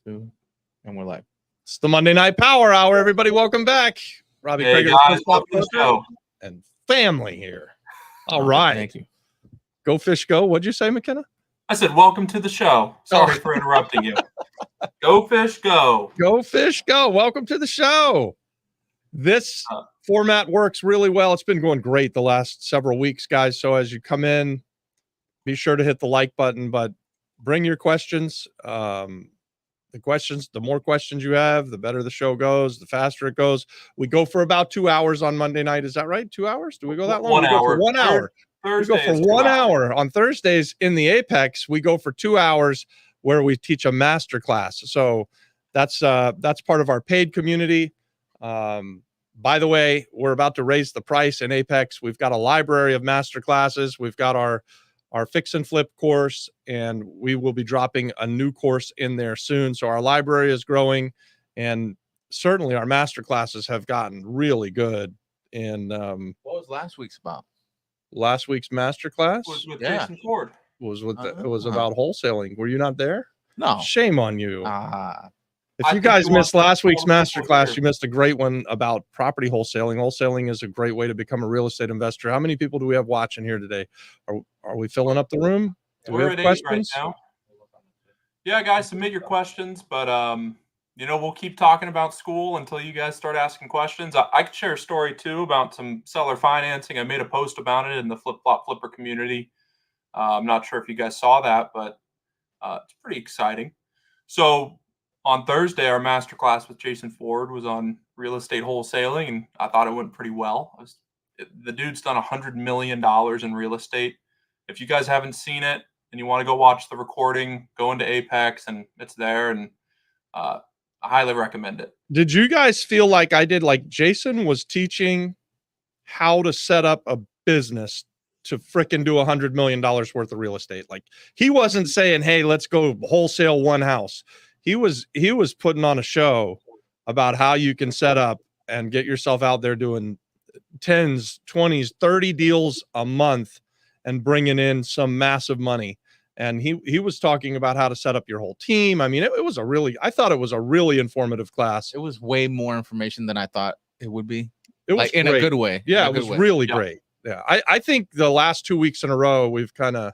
2, and we're live. It's the Monday Night Power Hour. Everybody, welcome back. Robbie Krager, guys, welcome to the show. And family here. All right. Thank you. Go Fish Go. What'd you say, McKenna? I said, welcome to the show. Sorry for interrupting you. Go Fish Go. Go Fish Go. Welcome to the show. This format works really well. It's been going great the last several weeks, guys. So as you come in, be sure to hit the like button, but bring your questions. The more questions you have, the better the show goes, the faster it goes. We go for about 2 hours on Monday night. Is that right? 2 hours? Do we go that long? 1 hour. Go for 1 hour. We go for 1 hour. On Thursdays in the Apex, we go for 2 hours where we teach a master class. So that's part of our paid community. By the way, we're about to raise the price in Apex. We've got a library of master classes. We've got our fix and flip course, and we will be dropping a new course in there soon. So our library is growing, and certainly our master classes have gotten really good. And what was last week's about? Last week's master class was with Jason Ford. It was about wholesaling. Were you not there? No. Shame on you. If you I guys think you missed want last week's people to master go class, here. you missed a great one about property wholesaling. Wholesaling is a great way to become a real estate investor. How many people do we have watching here today? Are we filling up the room? Do we We're have at questions? 8 right now. Yeah, guys, submit your questions, but we'll keep talking about school until you guys start asking questions. I could share a story too about some seller financing. I made a post about it in the flip-flop flipper community. I'm not sure if you guys saw that, but it's pretty exciting. So on Thursday, our masterclass with Jason Ford was on real estate wholesaling, and I thought it went pretty well. The dude's done $100 million in real estate. If you guys haven't seen it and you want to go watch the recording, go into Apex, and it's there, and I highly recommend it. Did you guys feel like I did? Like Jason was teaching how to set up a business to frickin' do $100 million worth of real estate. Like he wasn't saying, hey, let's go wholesale one house. He was putting on a show about how you can set up and get yourself out there doing 10s, 20s, 30 deals a month and bringing in some massive money. And he was talking about how to set up your whole team. I mean, I thought it was a really informative class. It was way more information than I thought it would be. It was like in great. a good way. Yeah, it was really great. Yeah, I think the last 2 weeks in a row, we've kind of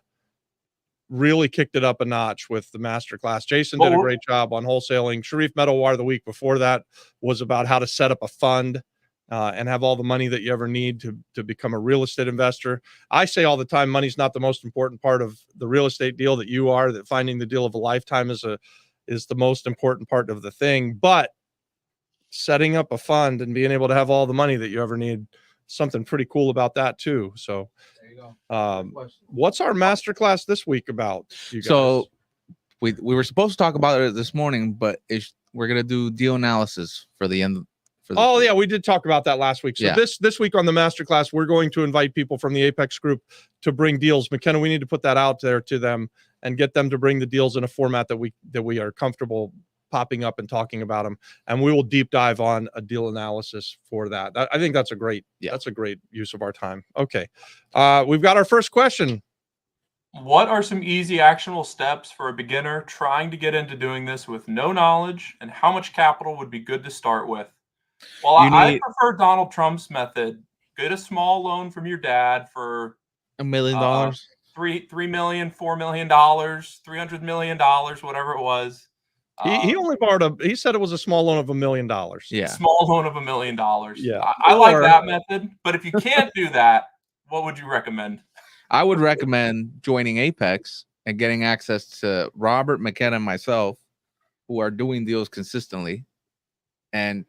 really kicked it up a notch with the master class. Jason did a great job on wholesaling. Sharif Medawar the week before that was about how to set up a fund and have all the money that you ever need to become a real estate investor. I say all the time, money's not the most important part of the real estate deal that you are, that finding the deal of a lifetime is the most important part of the thing. But setting up a fund and being able to have all the money that you ever need, something pretty cool about that too. So there you go. What's our masterclass this week about, you guys? So we were supposed to talk about it this morning, but we're gonna do deal analysis for the end. Yeah, we did talk about that last week. So Yeah. this week on the masterclass, we're going to invite people from the Apex group to bring deals. McKenna, we need to put that out there to them and get them to bring the deals in a format that we are comfortable popping up and talking about them. And we will deep dive on a deal analysis for that. I think that's a great use of our time. Okay. We've got our first question. What are some easy actionable steps for a beginner trying to get into doing this with no knowledge, and how much capital would be good to start with? Well, I prefer Donald Trump's method. Get a small loan from your dad for $1 million, $3 million, $4 million, $300 million, whatever it was. He only borrowed he said it was a small loan of $1 million. Yeah. Small loan of $1 million. Yeah. I like that method, but if you can't do that, what would you recommend? I would recommend joining Apex and getting access to Robert, McKenna, and myself, who are doing deals consistently. And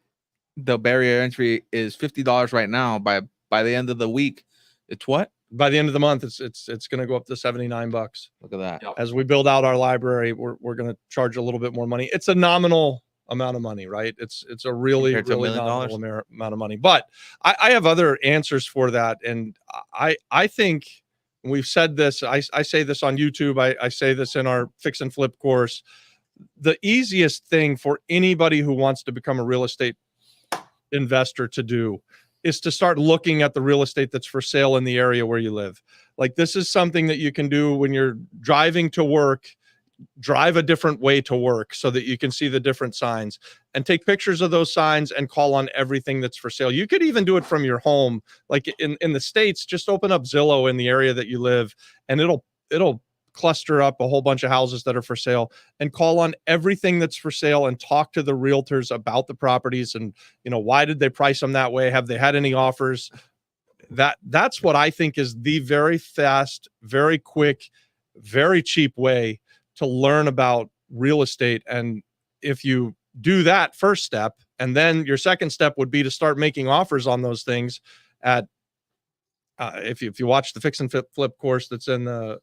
the barrier entry is $50 right now. By the end of the week, it's what? By the end of the month, it's going to go up to $79. Look at that. Yep. As we build out our library, we're going to charge a little bit more money. It's a nominal amount of money, right? It's a really nominal amount of money. But I have other answers for that, and I think we've said this. I say this on YouTube. I say this in our fix and flip course. The easiest thing for anybody who wants to become a real estate investor to do is to start looking at the real estate that's for sale in the area where you live. Like, this is something that you can do when you're driving to work. drive a different way to work so that you can see the different signs, and take pictures of those signs and call on everything that's for sale. You could even do it from your home. Like in the States, just open up Zillow in the area that you live, and it'll cluster up a whole bunch of houses that are for sale, and call on everything that's for sale and talk to the realtors about the properties. And, why did they price them that way? Have they had any offers? That's what I think is the very fast, very quick, very cheap way to learn about real estate. And if you do that first step, and then your second step would be to start making offers on those things at, if you watch the fix and flip course that's in the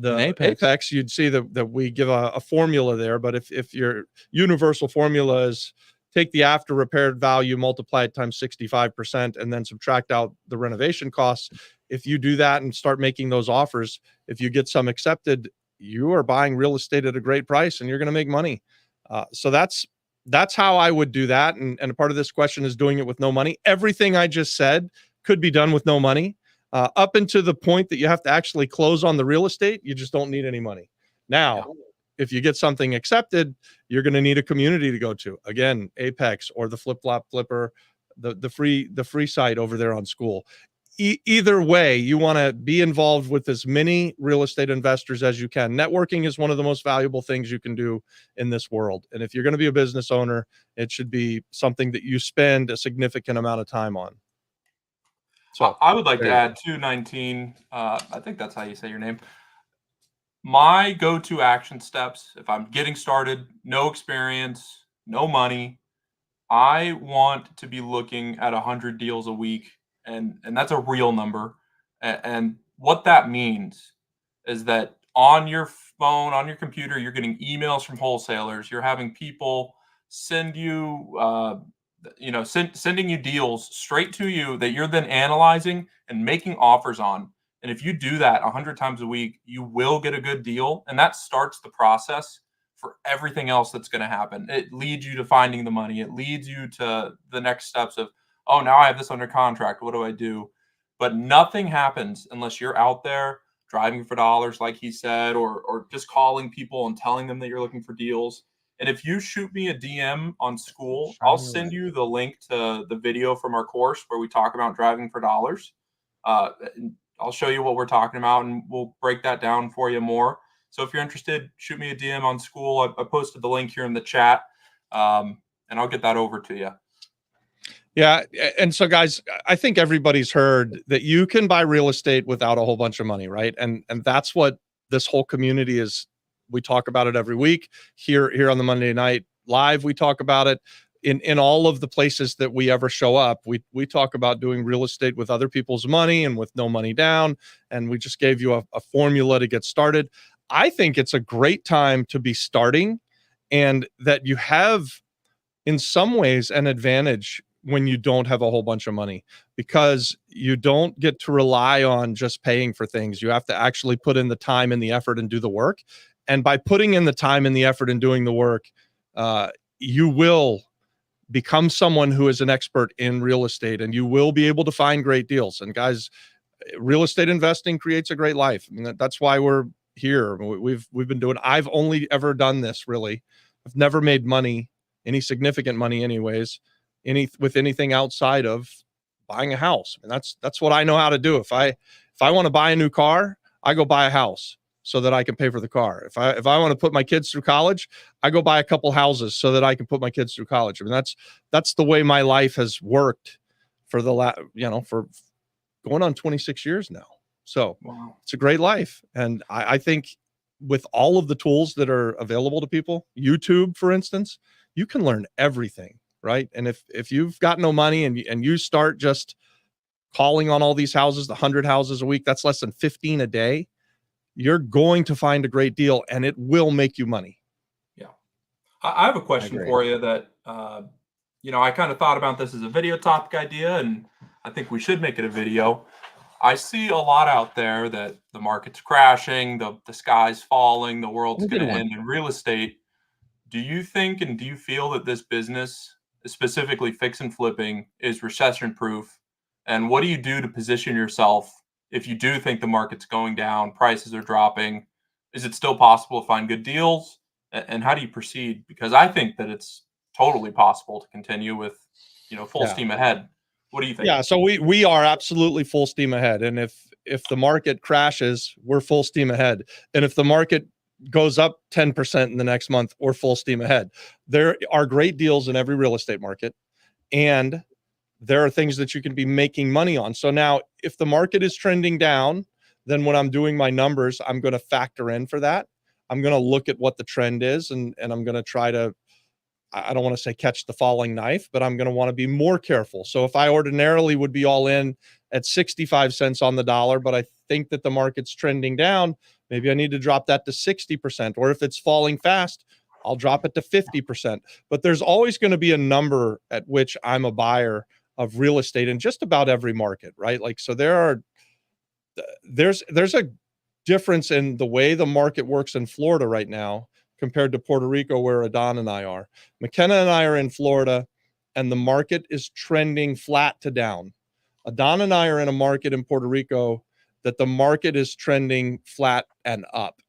Apex, you'd see that we give a formula there. But if your universal formula is take the after repaired value, multiply it times 65%, and then subtract out the renovation costs. If you do that and start making those offers, if you get some accepted, you are buying real estate at a great price and you're going to make money. So that's how I would do that. And a part of this question is doing it with no money. Everything I just said could be done with no money, up into the point that you have to actually close on the real estate. You just don't need any money. Now, if you get something accepted, you're going to need a community to go to. Again, Apex or the Flip Flop Flipper, the free site over there on School. Either way, you want to be involved with as many real estate investors as you can. Networking is one of the most valuable things you can do in this world. And if you're going to be a business owner, it should be something that you spend a significant amount of time on. So I would like to add 219. I think that's how you say your name. My go-to action steps, if I'm getting started, no experience, no money, I want to be looking at 100 deals a week, and that's a real number. And what that means is that on your phone, on your computer, you're getting emails from wholesalers. You're having people send you, sending you deals straight to you that you're then analyzing and making offers on. And if you do that 100 times a week, you will get a good deal. And that starts the process for everything else that's going to happen. It leads you to finding the money. It leads you to the next steps of, oh, now I have this under contract. What do I do? But nothing happens unless you're out there driving for dollars, like he said, or just calling people and telling them that you're looking for deals. And if you shoot me a DM on School, I'll send you the link to the video from our course where we talk about driving for dollars. I'll show you what we're talking about, and we'll break that down for you more. So if you're interested, shoot me a DM on School. I posted the link here in the chat, and I'll get that over to you. Yeah. And so, guys, I think everybody's heard that you can buy real estate without a whole bunch of money, right? And that's what this whole community is. We talk about it every week here on the Monday Night Live. We talk about it in all of the places that we ever show up. We talk about doing real estate with other people's money and with no money down. And we just gave you a formula to get started. I think it's a great time to be starting, and that you have, in some ways, an advantage when you don't have a whole bunch of money, because you don't get to rely on just paying for things. You have to actually put in the time and the effort and do the work. And by putting in the time and the effort and doing the work, you will become someone who is an expert in real estate, and you will be able to find great deals. And guys, real estate investing creates a great life. I mean, that's why we're here. We've been doing, I've only ever done this, really. I've never made money, any significant money anyways, with anything outside of buying a house. And that's what I know how to do. If I want to buy a new car, I go buy a house so that I can pay for the car. If I want to put my kids through college, I go buy a couple houses so that I can put my kids through college. I mean, that's the way my life has worked for for going on 26 years now. So wow. It's a great life. And I think with all of the tools that are available to people, YouTube, for instance, you can learn everything, right? And if you've got no money and you start just calling on all these houses, the 100 houses a week, that's less than 15 a day. You're going to find a great deal, and it will make you money. Yeah. I have a question for you that, I kind of thought about this as a video topic idea, and I think we should make it a video. I see a lot out there that the market's crashing, the sky's falling, the world's going to end in real estate. Do you think, and do you feel that this business, specifically fix and flipping, is recession proof? And what do you do to position yourself if you do think the market's going down, prices are dropping? is it still possible to find good deals? And how do you proceed? Because I think that it's totally possible to continue with, full Yeah. steam ahead. What do you think? Yeah, so we are absolutely full steam ahead, and if the market crashes, we're full steam ahead, and if the market goes up 10% in the next month, we're full steam ahead. There are great deals in every real estate market, and there are things that you can be making money on. So now, if the market is trending down, then when I'm doing my numbers, I'm going to factor in for that. I'm going to look at what the trend is, and I'm going to try to, I don't want to say catch the falling knife, but I'm going to want to be more careful. So if I ordinarily would be all in at 65 cents on the dollar, but I think that the market's trending down, maybe I need to drop that to 60%. Or if it's falling fast, I'll drop it to 50%. But there's always going to be a number at which I'm a buyer of real estate in just about every market, right? Like, so there's a difference in the way the market works in Florida right now compared to Puerto Rico, where Adon and I are. McKenna and I are in Florida, and the market is trending flat to down. Adon and I are in a market in Puerto Rico that the market is trending flat and up.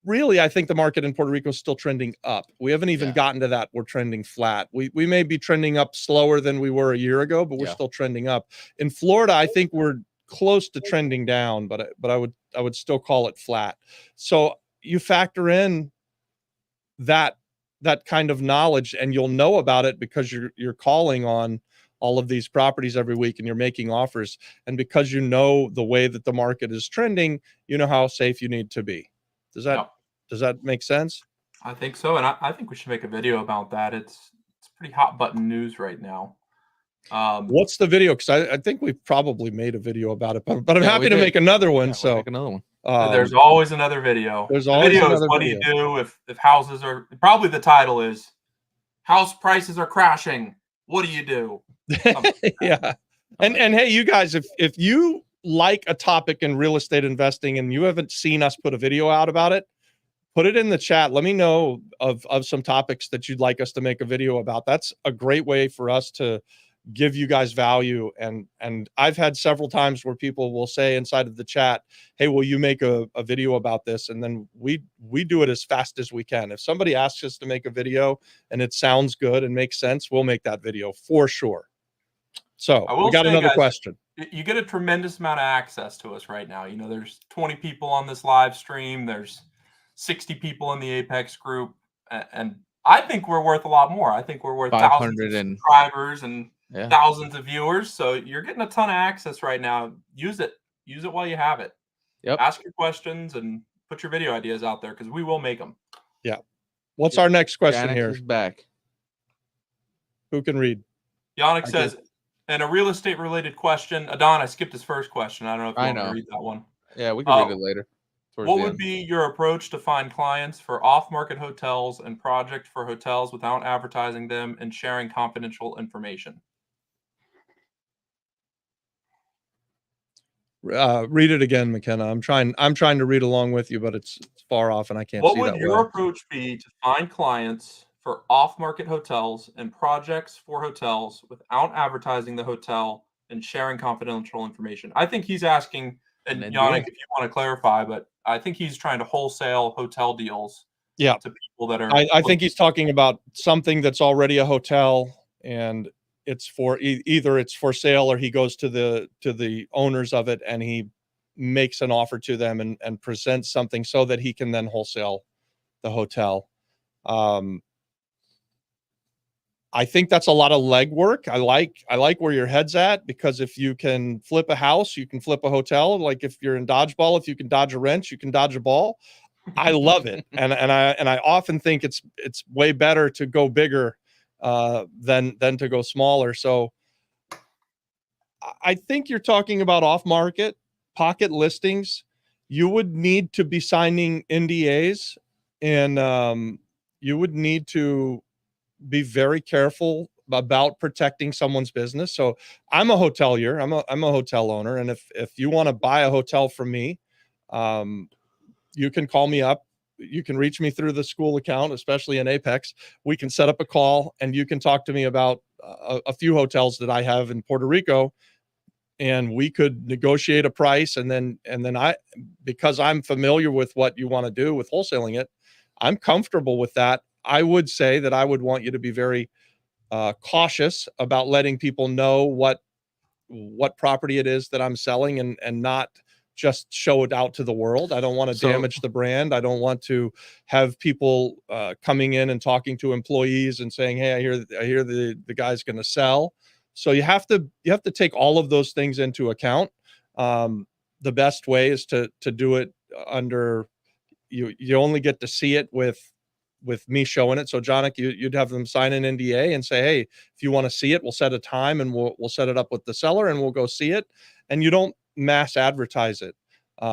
Really, I think the market in Puerto Rico is still trending up. We haven't even gotten to that. We're trending flat. We may be trending up slower than we were a year ago, but we're still trending up. In Florida, I think we're close to trending down, but I would still call it flat. So you factor in that kind of knowledge, and you'll know about it because you're calling on all of these properties every week and you're making offers. And because you know the way that the market is trending, you know how safe you need to be. Does that make sense? I think so. And I think we should make a video about that. It's pretty hot button news right now. What's the video? Because I think we've probably made a video about it, but I'm happy to make another one. So make another one. There's always another video. There's the always video another is what video. do you do if houses are, probably the title is house prices are crashing. What do you do? Yeah. And hey, you guys, if you like a topic in real estate investing and you haven't seen us put a video out about it, put it in the chat. Let me know of some topics that you'd like us to make a video about. That's a great way for us to give you guys value. And I've had several times where people will say inside of the chat, hey, will you make a video about this? And then we do it as fast as we can. If somebody asks us to make a video and it sounds good and makes sense, we'll make that video for sure. So we got another question. You get a tremendous amount of access to us right now. There's 20 people on this live stream. There's 60 people in the Apex group. And I think we're worth a lot more. I think we're worth thousands of subscribers and thousands of viewers. So you're getting a ton of access right now. Use it. Use it while you have it. Yep. Ask your questions and put your video ideas out there because we will make them. Yeah. What's our next question here? Is back. Who can read? Yannick says, and a real estate related question. Adon, I skipped his first question. I don't know if you want to read that one. Yeah, we can read it later. What would be your approach to find clients for off-market hotels and project for hotels without advertising them and sharing confidential information? Read it again, McKenna. I'm trying to read along with you, but it's far off and I can't see that well. What would your approach be to find clients for off-market hotels and projects for hotels without advertising the hotel and sharing confidential information? I think he's asking, and Yannick, if you want to clarify, but I think he's trying to wholesale hotel deals to people that are. I think he's talking about something that's already a hotel and it's for either it's for sale or he goes to the owners of it and he makes an offer to them and presents something so that he can then wholesale the hotel. I think that's a lot of legwork. I like where your head's at, because if you can flip a house, you can flip a hotel. Like if you're in dodgeball, if you can dodge a wrench, you can dodge a ball. I love it. And I often think it's way better to go bigger than to go smaller. So I think you're talking about off-market pocket listings. You would need to be signing NDAs, and you would need to be very careful about protecting someone's business. So I'm a hotelier. I'm a hotel owner. And if you want to buy a hotel from me, you can call me up. You can reach me through the school account, especially in Apex. We can set up a call and you can talk to me about a few hotels that I have in Puerto Rico. and we could negotiate a price. And then because I'm familiar with what you want to do with wholesaling it, I'm comfortable with that. I would say that I would want you to be very cautious about letting people know what property it is that I'm selling, and not just show it out to the world. I don't want to damage the brand. I don't want to have people coming in and talking to employees and saying, "Hey, I hear the guy's going to sell." So you have to take all of those things into account. The best way is to do it under you only get to see it with me showing it. So Jonik, you'd have them sign an NDA and say, "Hey, if you want to see it, we'll set a time and we'll set it up with the seller and we'll go see it." And you don't mass advertise it.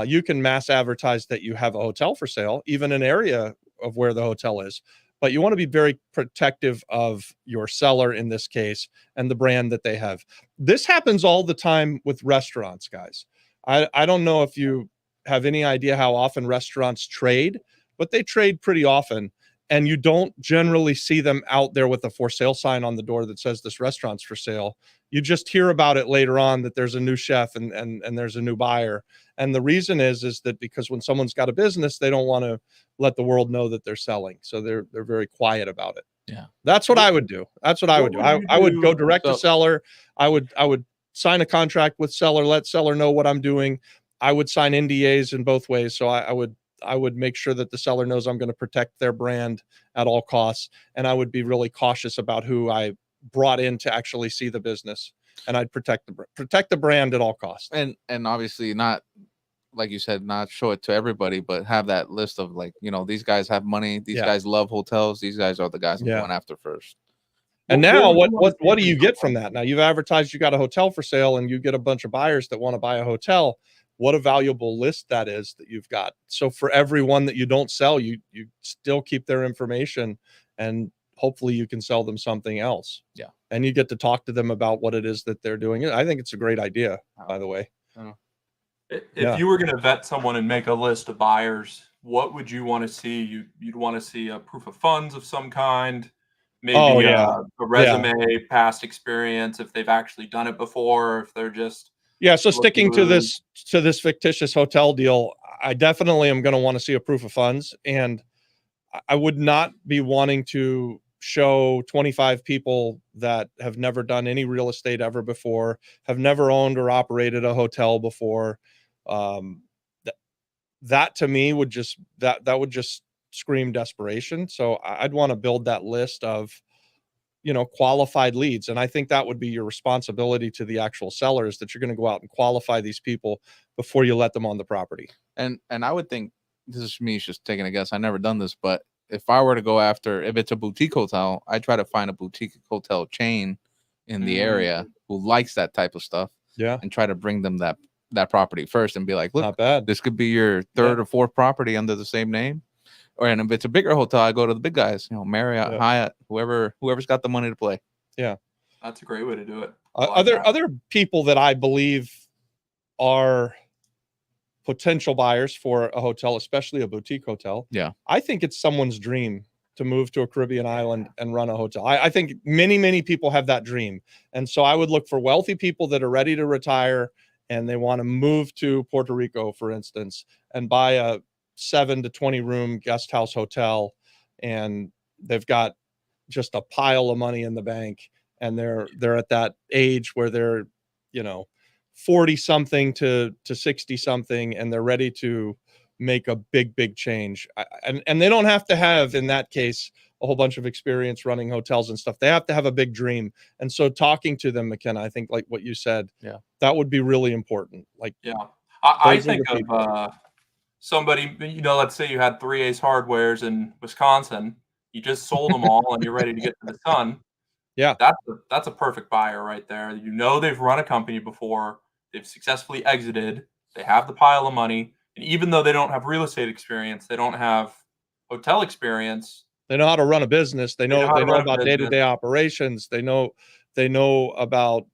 You can mass advertise that you have a hotel for sale, even an area of where the hotel is, but you want to be very protective of your seller in this case and the brand that they have. This happens all the time with restaurants, guys. I don't know if you have any idea how often restaurants trade, but they trade pretty often. And you don't generally see them out there with a for sale sign on the door that says this restaurant's for sale. You just hear about it later on that there's a new chef and there's a new buyer. And the reason is that because when someone's got a business, they don't want to let the world know that they're selling. So they're very quiet about it. Yeah. That's what I would do. That's what I would do. I would go direct to seller. I would sign a contract with seller, let seller know what I'm doing. I would sign NDAs in both ways. So I would make sure that the seller knows I'm going to protect their brand at all costs. And I would be really cautious about who I brought in to actually see the business. And I'd protect the brand at all costs. And obviously not, like you said, not show it to everybody, but have that list of like, these guys have money. These guys love hotels. These guys are the guys I'm going after first. And now what do you get from that? Now you've advertised you got a hotel for sale and you get a bunch of buyers that want to buy a hotel. What a valuable list that is that you've got. So for everyone that you don't sell, you still keep their information, and hopefully you can sell them something else. Yeah. And you get to talk to them about what it is that they're doing. I think it's a great idea, by the way. If you were going to vet someone and make a list of buyers, what would you want to see? You'd want to see a proof of funds of some kind, maybe a resume, past experience, if they've actually done it before, if they're just so sticking to this fictitious hotel deal, I definitely am going to want to see a proof of funds, and I would not be wanting to show 25 people that have never done any real estate ever before, have never owned or operated a hotel before. That to me would just scream desperation. So I'd want to build that list of qualified leads. And I think that would be your responsibility to the actual sellers, that you're going to go out and qualify these people before you let them on the property. And I would think, this is me just taking a guess, I've never done this, but if I were to go after, if it's a boutique hotel, I try to find a boutique hotel chain in the area who likes that type of stuff. Yeah. And try to bring them that property first and be like, look, not bad. This could be your third or fourth property under the same name. And if it's a bigger hotel, I go to the big guys, Marriott, Hyatt, whoever's got the money to play. Yeah. That's a great way to do it. Other people that I believe are potential buyers for a hotel, especially a boutique hotel. Yeah. I think it's someone's dream to move to a Caribbean island and run a hotel. I think many people have that dream. And so I would look for wealthy people that are ready to retire and they want to move to Puerto Rico, for instance, and buy a 7 to 20 room guest house hotel, and they've got just a pile of money in the bank, and they're at that age where they're 40 something to 60 something, and they're ready to make a big change. And they don't have to have, in that case, a whole bunch of experience running hotels and stuff. They have to have a big dream. And so talking to them, McKenna, I think like what you said, that would be really important. Like, I think of somebody, let's say you had 3 Ace Hardwares in Wisconsin, you just sold them all and you're ready to get to the sun. Yeah. That's a perfect buyer right there. They've run a company before, they've successfully exited, they have the pile of money. And even though they don't have real estate experience, they don't have hotel experience, they know how to run a business. They know about day-to-day operations. They know about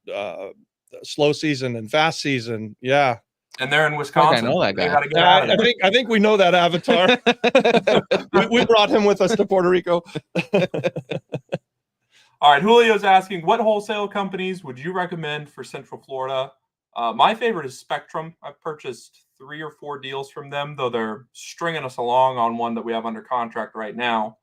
slow season and fast season. Yeah. And they're in Wisconsin. I know that guy. I think we know that avatar. we brought him with us to Puerto Rico. All right. Julio's asking, what wholesale companies would you recommend for Central Florida? My favorite is Spectrum. I've purchased 3 or 4 deals from them, though they're stringing us along on one that we have under contract right now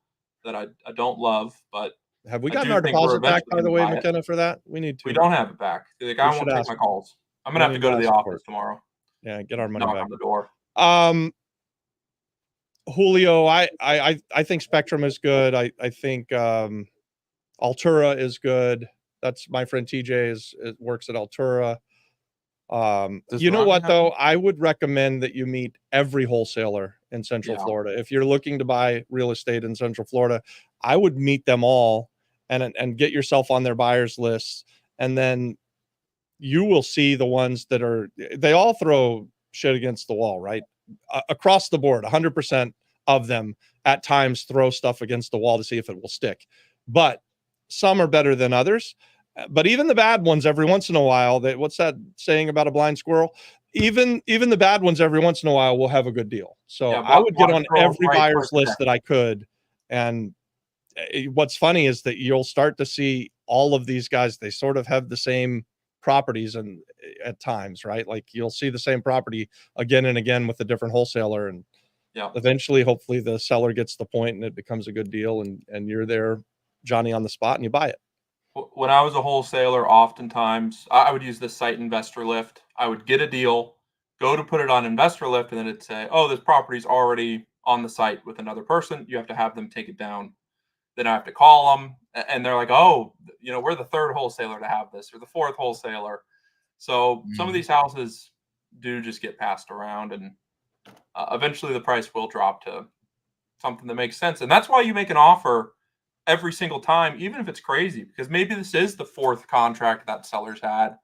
that I don't love, but Have we I gotten do our think we're deposit back, eventually by going the to way, buy it. McKenna, for that? We need We to. don't have it back. The guy won't take my calls. I'm going to have to go to the office tomorrow. Yeah, get our money Knock back. on the door. Julio, I think Spectrum is good. I think Altura is good. That's my friend TJ works at Altura. You know what though? I would recommend that you meet every wholesaler in Central Florida. If you're looking to buy real estate in Central Florida, I would meet them all and get yourself on their buyers lists. And then you will see the ones that they all throw shit against the wall, right? Across the board, 100% of them at times throw stuff against the wall to see if it will stick. But some are better than others. But even the bad ones, every once in a while, what's that saying about a blind squirrel? Even the bad ones, every once in a while, will have a good deal. So I would get on every buyer's list that I could. And what's funny is that you'll start to see all of these guys, they sort of have the same properties and at times, right? Like you'll see the same property again and again with a different wholesaler, and eventually hopefully the seller gets the point and it becomes a good deal, and you're there, Johnny, on the spot, and you buy it. When I was a wholesaler, oftentimes I would use the site Investor Lift. I would get a deal, go to put it on Investor Lift, and then it'd say, oh, this property's already on the site with another person. You have to have them take it down. Then I have to call them, and they're like, oh, we're the third wholesaler to have this, or the fourth wholesaler. So some of these houses do just get passed around, and eventually the price will drop to something that makes sense. And that's why you make an offer every single time, even if it's crazy, because maybe this is the fourth contract that seller's had.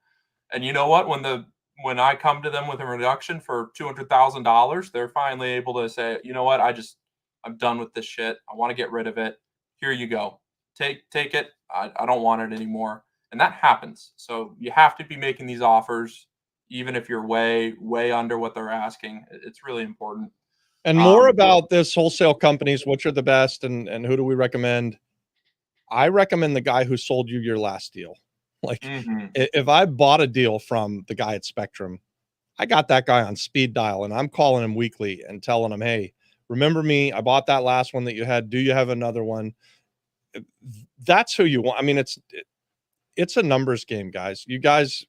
And you know what? When I come to them with a reduction for $200,000, they're finally able to say, you know what? I'm done with this shit. I want to get rid of it. Here you go. Take it. I don't want it anymore. And that happens. So you have to be making these offers, even if you're way, way under what they're asking. It's really important. And more about this wholesale companies, which are the best and who do we recommend? I recommend the guy who sold you your last deal. Like if I bought a deal from the guy at Spectrum, I got that guy on speed dial and I'm calling him weekly and telling him, hey, remember me? I bought that last one that you had. Do you have another one? That's who you want. I mean, it's a numbers game, guys. You guys,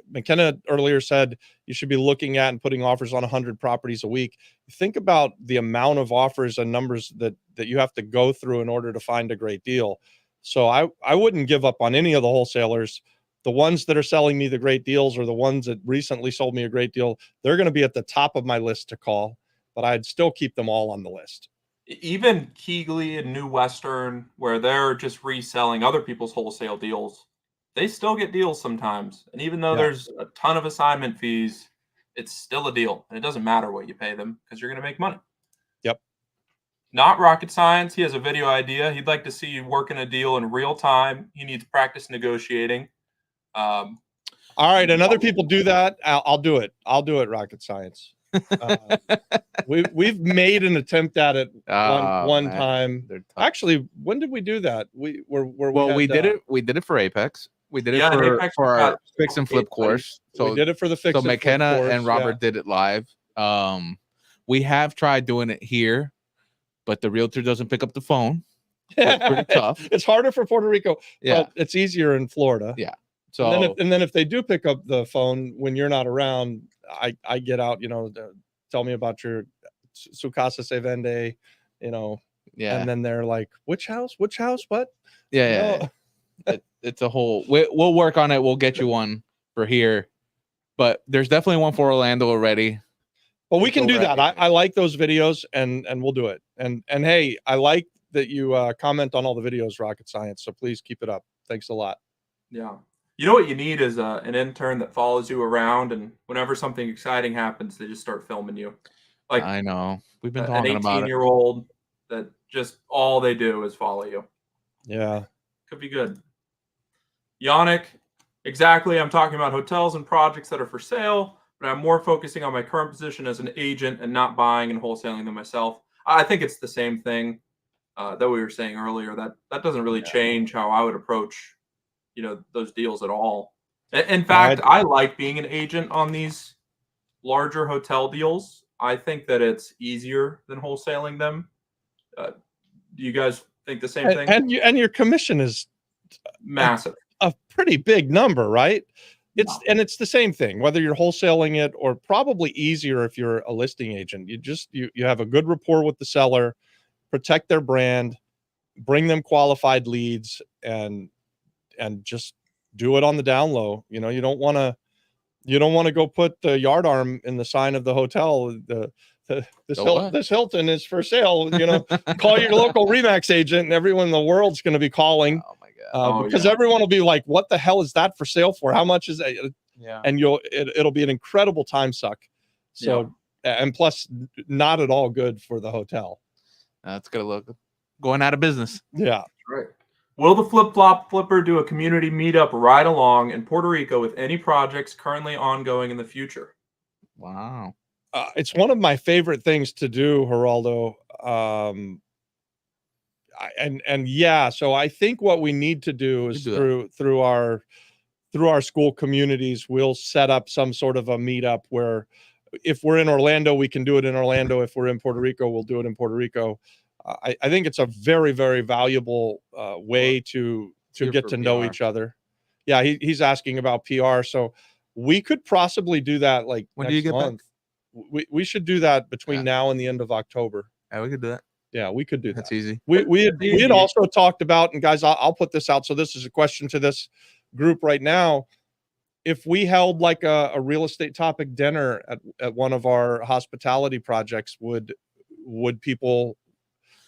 McKenna earlier said you should be looking at and putting offers on 100 properties a week. Think about the amount of offers and numbers that you have to go through in order to find a great deal. So I wouldn't give up on any of the wholesalers. The ones that are selling me the great deals or the ones that recently sold me a great deal, they're going to be at the top of my list to call, but I'd still keep them all on the list. Even Keighley and New Western, where they're just reselling other people's wholesale deals, they still get deals sometimes. And even though there's a ton of assignment fees, it's still a deal. And it doesn't matter what you pay them because you're going to make money. Yep. Not rocket science. He has a video idea. He'd like to see you working a deal in real time. He needs practice negotiating. All right. And other people do that. I'll do it. I'll do it. Rocket science. We've made an attempt at it one time. Actually, when did we do that? We did it. We did it for Apex. We did it for our fix and flip course. So we did it for the fix. So McKenna and Robert did it live. We have tried doing it here, but the realtor doesn't pick up the phone. So it's pretty tough. It's harder for Puerto Rico, but it's easier in Florida. Yeah. So and then if they do pick up the phone when you're not around, I get out, tell me about your su casa se vende, and then they're like, which house, what? It's a whole, we'll work on it. We'll get you one for here, but there's definitely one for Orlando already. But we can do that. I like those videos and we'll do it. And hey, I like that you comment on all the videos, Rocket Science. So please keep it up. Thanks a lot. Yeah. You know what you need is an intern that follows you around, and whenever something exciting happens, they just start filming you. Like I know we've been talking about it. An 18-year-old that just all they do is follow you. Yeah, could be good. Yannick, exactly. I'm talking about hotels and projects that are for sale, but I'm more focusing on my current position as an agent and not buying and wholesaling them myself. I think it's the same thing that we were saying earlier. That doesn't really change how I would approach those deals at all. In fact, I like being an agent on these larger hotel deals. I think that it's easier than wholesaling them. Do you guys think the same thing? And your commission is Massive. a pretty big number, right? It's the same thing, whether you're wholesaling it or probably easier if you're a listing agent. You have a good rapport with the seller, protect their brand, bring them qualified leads, and just do it on the down low. You know, you don't want to go put the yard arm in the sign of the hotel. This Hilton is for sale. You know, call your local Remax agent, and everyone in the world's going to be calling. Oh my God. Because everyone will be like, "What the hell is that for sale for? How much is that?" Yeah. And it'll be an incredible time suck. So, and plus, not at all good for the hotel. That's gonna look going out of business. Yeah. Right. Will the Flip Flop Flipper do a community meetup ride along in Puerto Rico with any projects currently ongoing in the future? Wow. It's one of my favorite things to do, Geraldo. So I think what we need to do is through our school communities, we'll set up some sort of a meetup where if we're in Orlando, we can do it in Orlando. If we're in Puerto Rico, we'll do it in Puerto Rico. I think it's a very, very valuable way to get to know each other. Yeah, he's asking about PR. So we could possibly do that like when next do you get month. Back? We should do that between now and the end of October. Yeah, we could do that. Yeah, we could do that. That's easy. We had also talked about, and guys, I'll put this out. So this is a question to this group right now. If we held like a real estate topic dinner at one of our hospitality projects, would people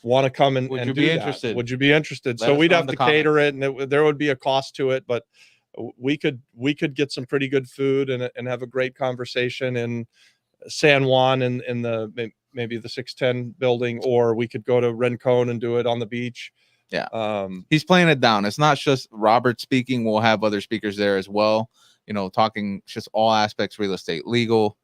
want to come and would you do be that? interested? Would you be interested? Let so us we'd know have in the to cater comments. it, and there would be a cost to it, but we could get some pretty good food and have a great conversation in San Juan in the maybe the 610 building, or we could go to Rincon and do it on the beach. Yeah. He's playing it down. It's not just Robert speaking. We'll have other speakers there as well, you know, talking just all aspects, real estate, legal.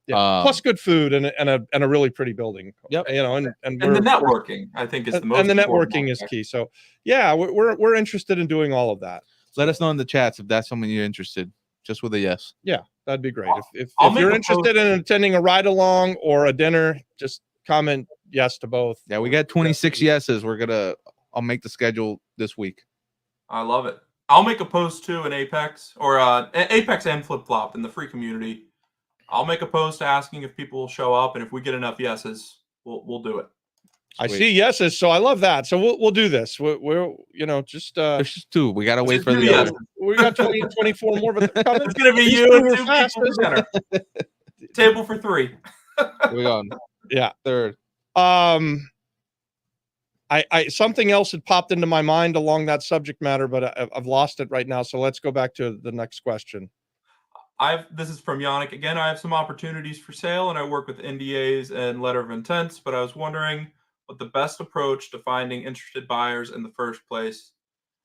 Yeah. Plus good food and a really pretty building. Yep. You know, and the networking, I think, is the most and the important networking is aspect. key. So yeah, we're interested in doing all of that. Let us know in the chats if that's something you're interested. Just with a yes. Yeah, that'd be great. If you're interested in attending a ride along or a dinner, just comment yes to both. Yeah, we got 26 yeses. I'll make the schedule this week. I love it. I'll make a post too in Apex or Apex and Flip Flop in the free community. I'll make a post asking if people will show up, and if we get enough yeses, we'll do it. Sweet. I see yeses, so I love that. So we'll do this. We're just there's just two. We gotta wait for the other. We got 24 more, but it's gonna be you and two people for dinner. Table for three. We go. Yeah, third. I something else had popped into my mind along that subject matter, but I've lost it right now. So let's go back to the next question. This is from Yannick again. I have some opportunities for sale, and I work with NDAs and letter of intents. But I was wondering what the best approach to finding interested buyers in the first place.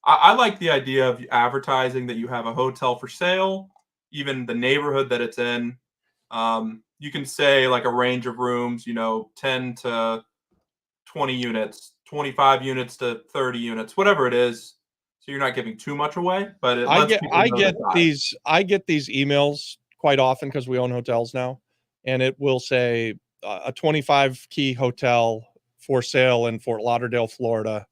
I like the idea of advertising that you have a hotel for sale, even the neighborhood that it's in. You can say like a range of rooms, 10 to 20 units, 25 units to 30 units, whatever it is. So you're not giving too much away, but I get these emails quite often because we own hotels now, and it will say a 25 key hotel for sale in Fort Lauderdale, Florida,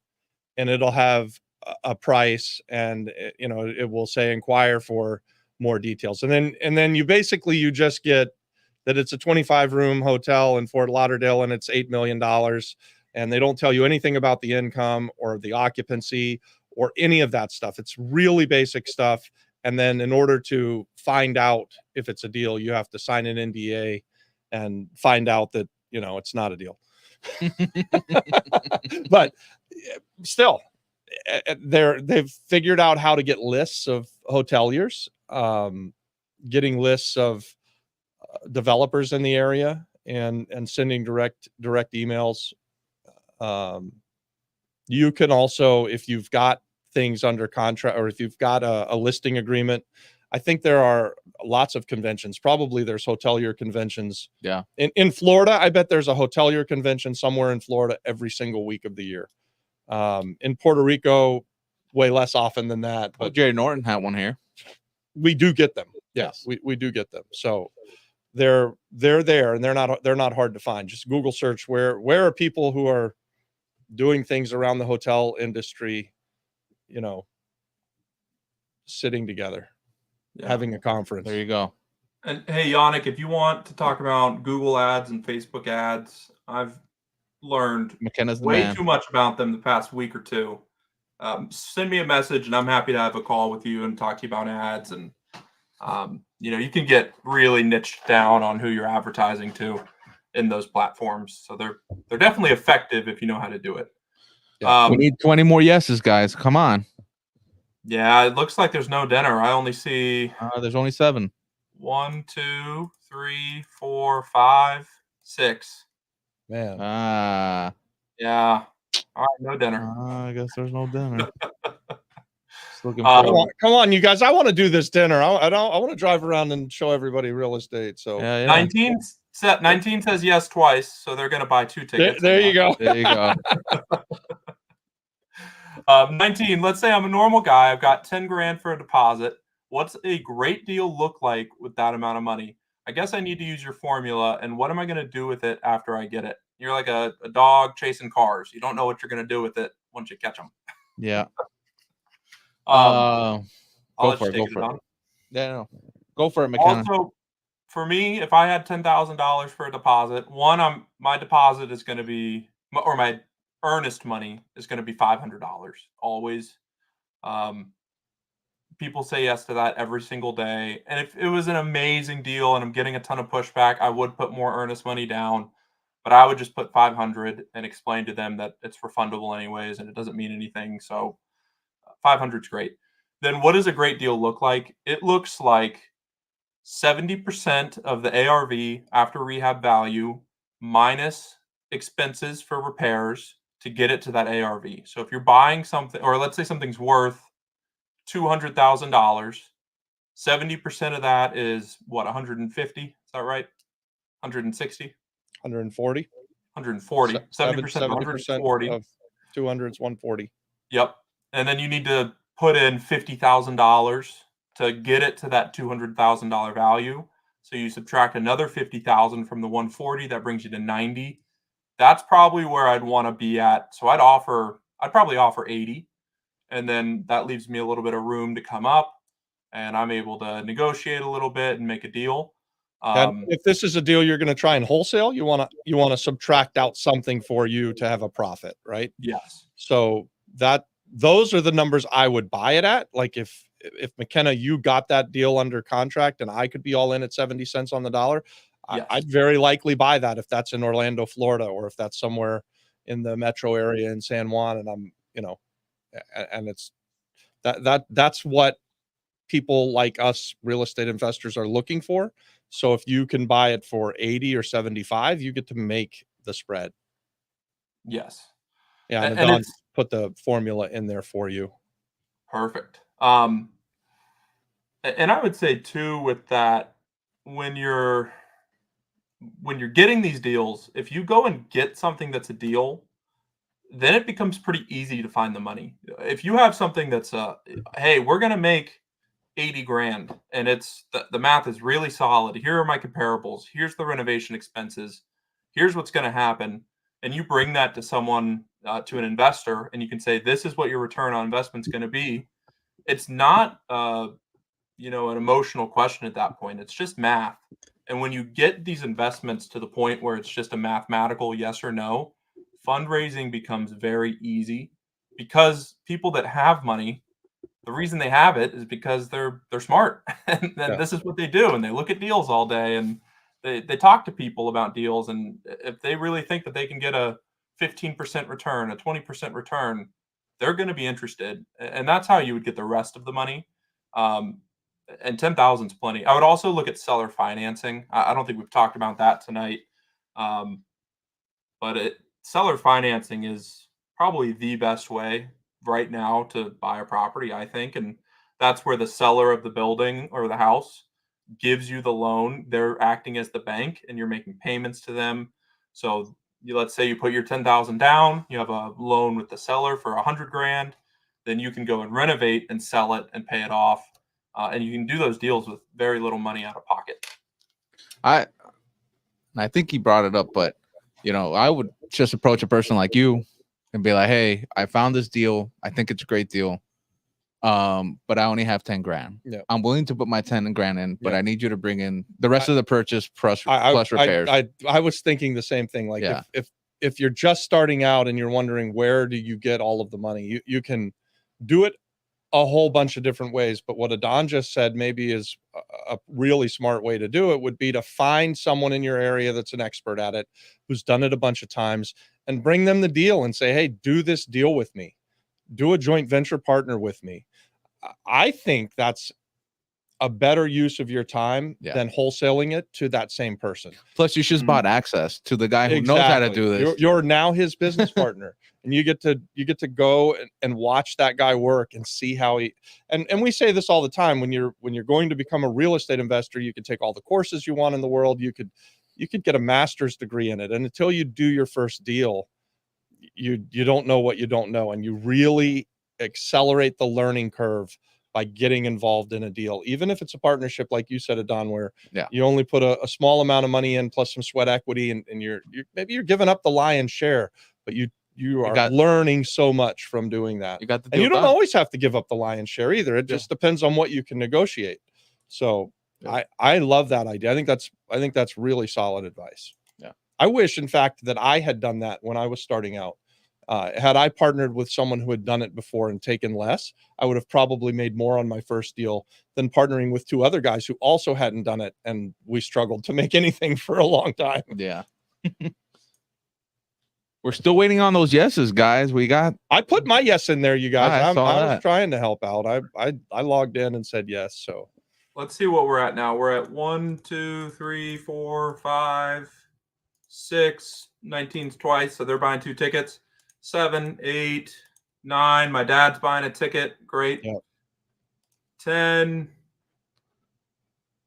and it'll have a price, and it will say inquire for more details, and then you just get that it's a 25 room hotel in Fort Lauderdale and it's $8 million, and they don't tell you anything about the income or the occupancy or any of that stuff. It's really basic stuff. And then in order to find out if it's a deal, you have to sign an NDA and find out that, it's not a deal. But still, they've figured out how to get lists of hoteliers, getting lists of developers in the area and sending direct emails. You can also, if you've got things under contract or if you've got a listing agreement, I think there are lots of conventions. Probably there's hotelier conventions. Yeah. In Florida, I bet there's a hotelier convention somewhere in Florida every single week of the year. In Puerto Rico, way less often than that. But Jerry Norton had one here. we do get them. Yes. We do get them. So they're there, and they're not hard to find. Just Google search where are people who are doing things around the hotel industry, you know, sitting together, having a conference. There you go. And hey, Yannick, if you want to talk about Google ads and Facebook ads, I've learned McKenna's the way man. too much about them the past week or two. Send me a message and I'm happy to have a call with you and talk to you about ads. And, you know, you can get really niched down on who you're advertising to in those platforms. So they're definitely effective if you know how to do it. We need 20 more yeses, guys. Come on. Yeah, it looks like there's no dinner. I only see There's only 7. 1, 2, 3, 4, 5, 6. Man. Yeah. All right, no dinner. I guess there's no dinner. Just looking come on, you guys. I want to do this dinner. I want to drive around and show everybody real estate. So 19 says yes twice, so they're going to buy 2 tickets. There you go. There you go. 19, let's say I'm a normal guy. I've got 10 grand for a deposit. What's a great deal look like with that amount of money? I guess I need to use your formula. And what am I going to do with it after I get it? You're like a dog chasing cars. You don't know what you're going to do with it once you catch them. Yeah. I'll go for it. Yeah, no. Go for it, McKenna. Also, for me, if I had $10,000 for a deposit, my deposit is going to be, or my earnest money is going to be $500 always. People say yes to that every single day. And if it was an amazing deal and I'm getting a ton of pushback, I would put more earnest money down, but I would just put 500 and explain to them that it's refundable anyways and it doesn't mean anything. So 500 is great. Then what does a great deal look like? It looks like 70% of the ARV after rehab value minus expenses for repairs to get it to that ARV. So if you're buying something, or let's say something's worth $200,000, 70% of that is what, 150? Is that right? 160? 140. 140. 70% of 140 of 200 is 140. Yep. And then you need to put in $50,000 to get it to that $200,000 value. So you subtract another 50,000 from the 140, that brings you to 90. That's probably where I'd want to be at. So I'd probably offer 80. And then that leaves me a little bit of room to come up, and I'm able to negotiate a little bit and make a deal. And if this is a deal you're going to try and wholesale, you want to subtract out something for you to have a profit, right? Yes. So those are the numbers I would buy it at. Like if McKenna, you got that deal under contract and I could be all in at 70 cents on the dollar, yes, I'd very likely buy that if that's in Orlando, Florida, or if that's somewhere in the metro area in San Juan, and I'm, and it's that's what people like us real estate investors are looking for. So if you can buy it for 80 or 75, you get to make the spread. Yes. Yeah. And Don put the formula in there for you. Perfect. And I would say too, with that, when you're getting these deals, if you go and get something that's a deal, then it becomes pretty easy to find the money. If you have something that's hey, we're going to make 80 grand and it's the math is really solid. Here are my comparables. Here's the renovation expenses. Here's what's going to happen. And you bring that to someone, to an investor, and you can say, this is what your return on investment is going to be. It's not, an emotional question at that point. It's just math. And when you get these investments to the point where it's just a mathematical yes or no, fundraising becomes very easy, because people that have money, the reason they have it is because they're smart and this is what they do. And they look at deals all day and they talk to people about deals. And if they really think that they can get a 15% return, a 20% return, they're going to be interested. And that's how you would get the rest of the money. And 10,000 is plenty. I would also look at seller financing. I don't think we've talked about that tonight. But seller financing is probably the best way right now to buy a property, I think. And that's where the seller of the building or the house gives you the loan. They're acting as the bank and you're making payments to them. So let's say you put your 10,000 down, you have a loan with the seller for 100 grand, then you can go and renovate and sell it and pay it off. and you can do those deals with very little money out of pocket. I think he brought it up, but I would just approach a person like you and be like, hey, I found this deal. I think it's a great deal. But I only have 10 grand. Yeah. I'm willing to put my 10 grand in, but Yeah. I need you to bring in the rest of the purchase plus repairs. I was thinking the same thing. Like Yeah. if you're just starting out and you're wondering where do you get all of the money, you can do it a whole bunch of different ways. But what Adon just said maybe is a really smart way to do it would be to find someone in your area that's an expert at it, who's done it a bunch of times, and bring them the deal and say, hey, do this deal with me. Do a joint venture partner with me. I think that's a better use of your time than wholesaling it to that same person. Plus, you just bought access to the guy who knows how to do this. You're now his business partner, and you get to go and watch that guy work and see how he. And we say this all the time: when you're going to become a real estate investor, you can take all the courses you want in the world. You could get a master's degree in it, and until you do your first deal, you don't know what you don't know, and you really accelerate the learning curve by getting involved in a deal, even if it's a partnership, like you said, Adon, where you only put a small amount of money in plus some sweat equity, and maybe you're giving up the lion's share, but you are learning so much from doing that. And you don't always have to give up the lion's share either. It just depends on what you can negotiate. So I love that idea. I think that's really solid advice. Yeah. I wish, in fact, that I had done that when I was starting out. Had I partnered with someone who had done it before and taken less, I would have probably made more on my first deal than partnering with two other guys who also hadn't done it, and we struggled to make anything for a long time. Yeah. We're still waiting on those yeses, guys. I put my yes in there, you guys. I was trying to help out. I logged in and said yes. So let's see what we're at now. We're at 1, 2, 3, 4, 5, 6, 19's twice, so they're buying 2 tickets. 7, 8, 9. My dad's buying a ticket. Great. Yep. 10,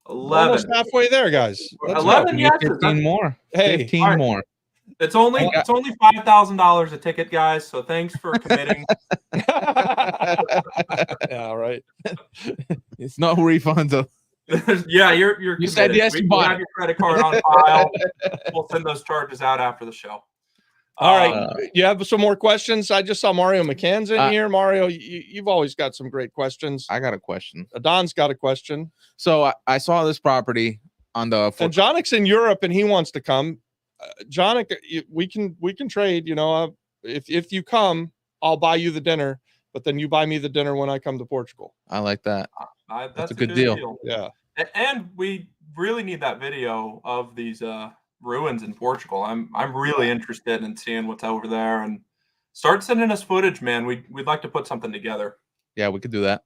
11. Almost halfway there, guys. 11 yeses. 15 more. Hey, 15 more. It's only $5,000 a ticket, guys. So thanks for committing. Yeah, right. It's no refunds. Yeah, you're. You said yes. We have your credit card on file. We'll send those charges out after the show. All right. You have some more questions? I just saw Mario McCann's in here. Mario, you've always got some great questions. I got a question. Adon's got a question. So I saw this property on the. And Jonik's in Europe and he wants to come. Jonik, we can trade. If you come, I'll buy you the dinner, but then you buy me the dinner when I come to Portugal. I like that. That's a good deal. Yeah. And we really need that video of these ruins in Portugal. I'm really interested in seeing what's over there, and start sending us footage, man. We'd like to put something together. Yeah, we could do that.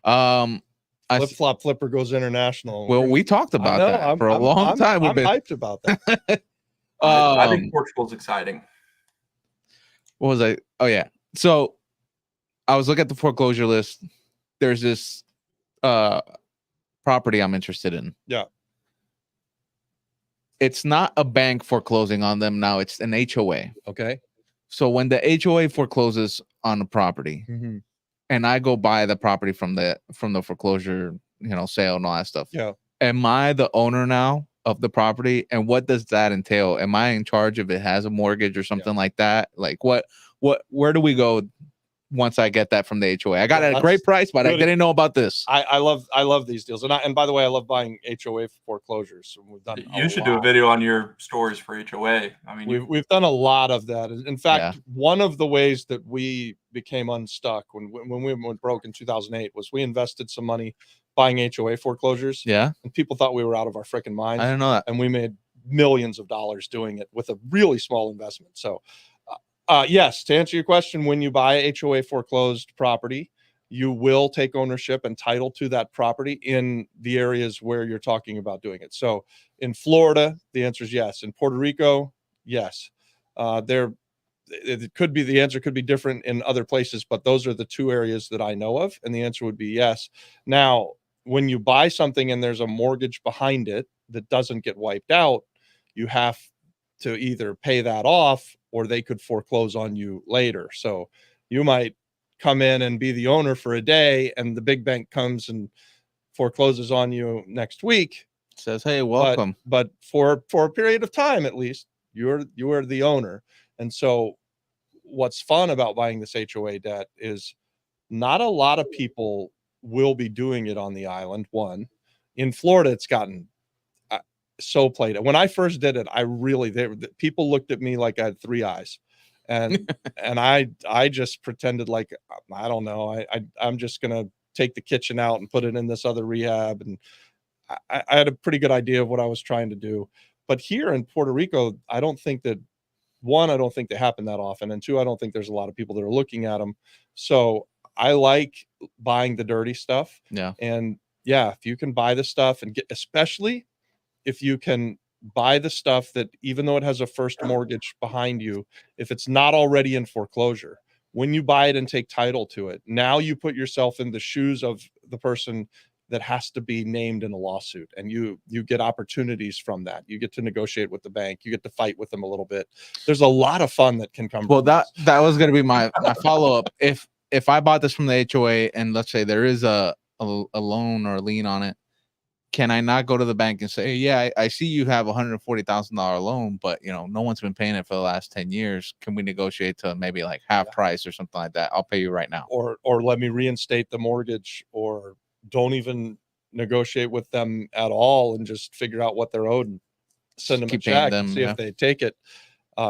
Flip Flop Flipper goes international. Well, we talked about that for a long time. I'm hyped about that. I think Portugal's exciting. What was I? Oh yeah. So I was looking at the foreclosure list. There's this property I'm interested in. Yeah. It's not a bank foreclosing on them now. It's an HOA. Okay. So when the HOA forecloses on a property, and I go buy the property from the foreclosure, sale and all that stuff. Yeah. Am I the owner now of the property? And what does that entail? Am I in charge if it has a mortgage or something like that? Like where do we go once I get that from the HOA? I got it at a great price, but I didn't know about this. I love these deals. And by the way, I love buying HOA foreclosures. We've done you should do a video on your stories for HOA. I mean, we've done a lot of that. In fact, one of the ways that we became unstuck when we went broke in 2008 was we invested some money buying HOA foreclosures. Yeah. And people thought we were out of our freaking minds. I didn't know that. And we made millions of dollars doing it with a really small investment. So yes, to answer your question, when you buy a HOA foreclosed property, you will take ownership and title to that property in the areas where you're talking about doing it. So in Florida, the answer is yes. In Puerto Rico, yes. The answer could be different in other places, but those are the two areas that I know of. And the answer would be yes. Now, when you buy something and there's a mortgage behind it that doesn't get wiped out, you have to either pay that off or they could foreclose on you later. So you might come in and be the owner for a day and the big bank comes and forecloses on you next week, says, hey, welcome. But for a period of time, at least, you are the owner. And so what's fun about buying this HOA debt is not a lot of people will be doing it on the island. One, in Florida, it's gotten so played. When I first did it, people looked at me like I had three eyes, and I just pretended like, I don't know, I'm just gonna take the kitchen out and put it in this other rehab, and I had a pretty good idea of what I was trying to do. But here in Puerto Rico, I don't think they happen that often, and two, I don't think there's a lot of people that are looking at them. So I like buying the dirty stuff. Yeah. And yeah, if you can buy the stuff and especially if you can buy the stuff that, even though it has a first mortgage behind you, if it's not already in foreclosure, when you buy it and take title to it, now you put yourself in the shoes of the person that has to be named in a lawsuit, and you get opportunities from that. You get to negotiate with the bank, you get to fight with them a little bit. There's a lot of fun that can come. Well, that was going to be my follow-up. If I bought this from the HOA and let's say there is a loan or a lien on it, can I not go to the bank and say, hey, yeah, I see you have $140,000 loan, but no one's been paying it for the last 10 years. Can we negotiate to maybe like half price or something like that? I'll pay you right now. Or let me reinstate the mortgage, or don't even negotiate with them at all and just figure out what they're owed and send them a check and see if they take it.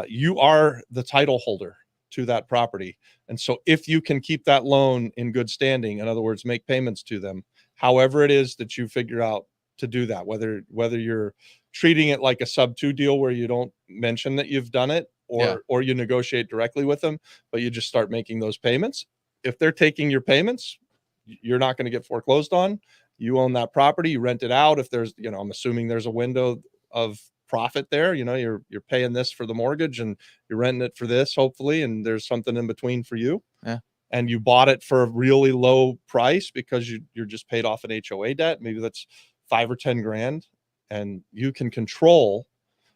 You are the title holder to that property. And so if you can keep that loan in good standing, in other words, make payments to them, however it is that you figure out to do that, whether you're treating it like a sub-2 deal where you don't mention that you've done it, or you negotiate directly with them, but you just start making those payments. If they're taking your payments, you're not going to get foreclosed on. You own that property, you rent it out. If there's, I'm assuming there's a window of profit there, you're paying this for the mortgage and you're renting it for this, hopefully, and there's something in between for you. Yeah. And you bought it for a really low price because you're just paid off an HOA debt. Maybe that's $5 or $10 grand, and you can control.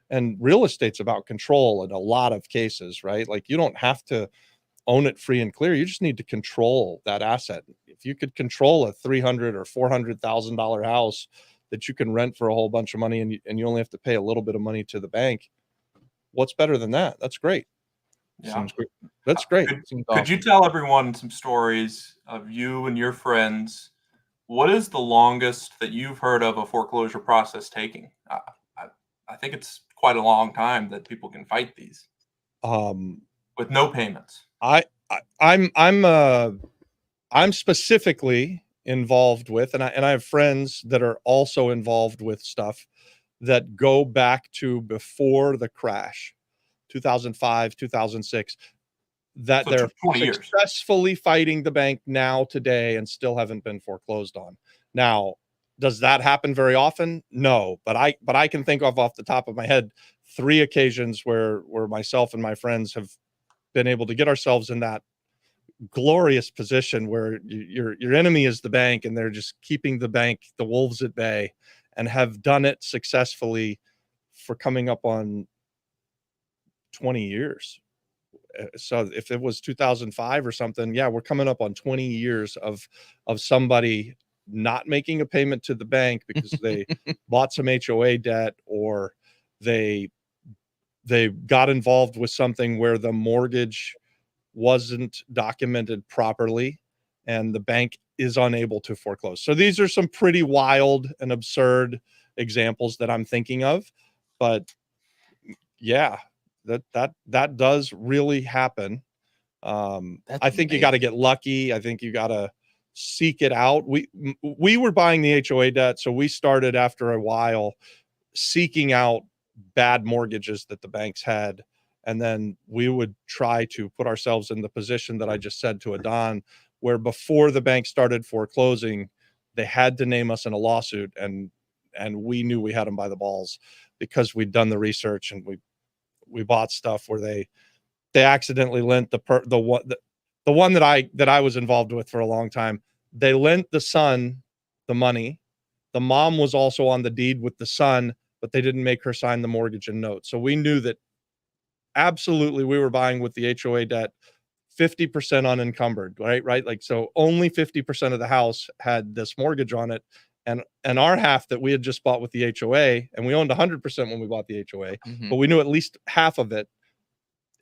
And real estate's about control in a lot of cases, right? Like, you don't have to own it free and clear. You just need to control that asset. If you could control a $300,000 or $400,000 house that you can rent for a whole bunch of money, and you only have to pay a little bit of money to the bank, what's better than that? That's great. Yeah. Seems great. That's great. Could you tell everyone some stories of you and your friends? What is the longest that you've heard of a foreclosure process taking? I think it's quite a long time that people can fight these with no payments. I'm specifically involved with, and I have friends that are also involved with stuff that go back to before the crash, 2005, 2006, that so they're successfully fighting the bank now today and still haven't been foreclosed on. Now, does that happen very often? No, but I can think of off the top of my head 3 occasions where myself and my friends have been able to get ourselves in that glorious position where your enemy is the bank, and they're just keeping the wolves at bay, and have done it successfully for coming up on 20 years. So if it was 2005 or something, yeah, we're coming up on 20 years of somebody not making a payment to the bank because they bought some HOA debt, or they got involved with something where the mortgage wasn't documented properly and the bank is unable to foreclose. So these are some pretty wild and absurd examples that I'm thinking of, but yeah, that does really happen. I think you got to get lucky. I think you got to seek it out. We were buying the HOA debt, so we started after a while seeking out bad mortgages that the banks had, and then we would try to put ourselves in the position that I just said to Adon, where before the bank started foreclosing, they had to name us in a lawsuit, and we knew we had them by the balls because we'd done the research, and we bought stuff where they accidentally lent the one that I was involved with for a long time. They lent the son the money. The mom was also on the deed with the son, but they didn't make her sign the mortgage and note. So we knew that absolutely we were buying with the HOA debt 50% unencumbered, right? Like, so only 50% of the house had this mortgage on it, and our half that we had just bought with the HOA, and we owned 100% when we bought the HOA, Mhm. but we knew at least half of it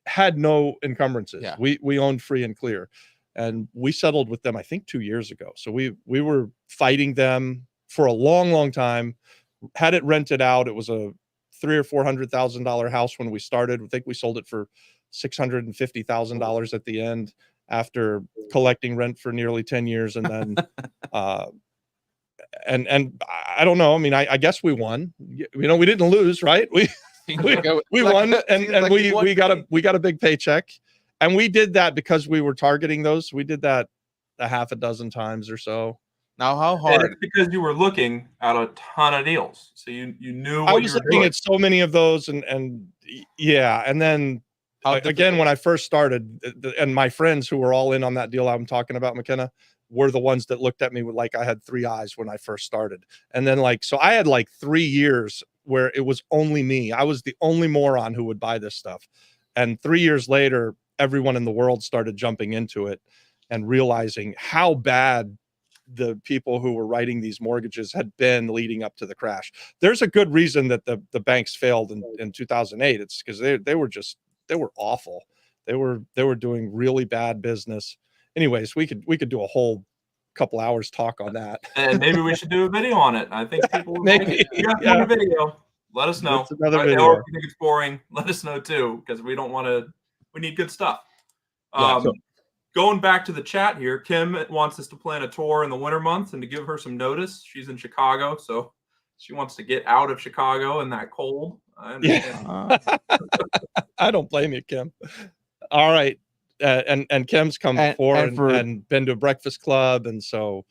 had no encumbrances. Yeah. We owned free and clear, and we settled with them, I think 2 years ago. So we were fighting them for a long time, had it rented out. It was a $300,000 or $400,000 house when we started. I think we sold it for $650,000 at the end after collecting rent for nearly 10 years. And then, and I don't know. I mean, I guess we won. You know, we didn't lose, right? We won, and we got a big paycheck, and we did that because we were targeting those. We did that a half a dozen times or so. Now, how And hard? it's because you were looking at a ton of deals, so you knew what I you was were looking doing. at so many of those, and yeah, and then again, when I first started, and my friends who were all in on that deal I'm talking about, McKenna, were the ones that looked at me with like I had three eyes when I first started. And then so I had like 3 years where it was only me. I was the only moron who would buy this stuff. And 3 years later, everyone in the world started jumping into it and realizing how bad the people who were writing these mortgages had been leading up to the crash. There's a good reason that the banks failed in 2008. It's because they were awful. They were doing really bad business. Anyways, we could do a whole couple hours talk on that. And maybe we should do a video on it. I think people would Maybe, like it. If you guys yeah. want a video, let us know. That's another Or video. if you think it's boring, let us know too, because we don't want to. We need good stuff. Yeah, so- Going back to the chat here, Kim wants us to plan a tour in the winter months and to give her some notice. She's in Chicago, so she wants to get out of Chicago in that cold. I understand. I don't blame you, Kim. All right. And Kim's come before and been to a breakfast club. And so,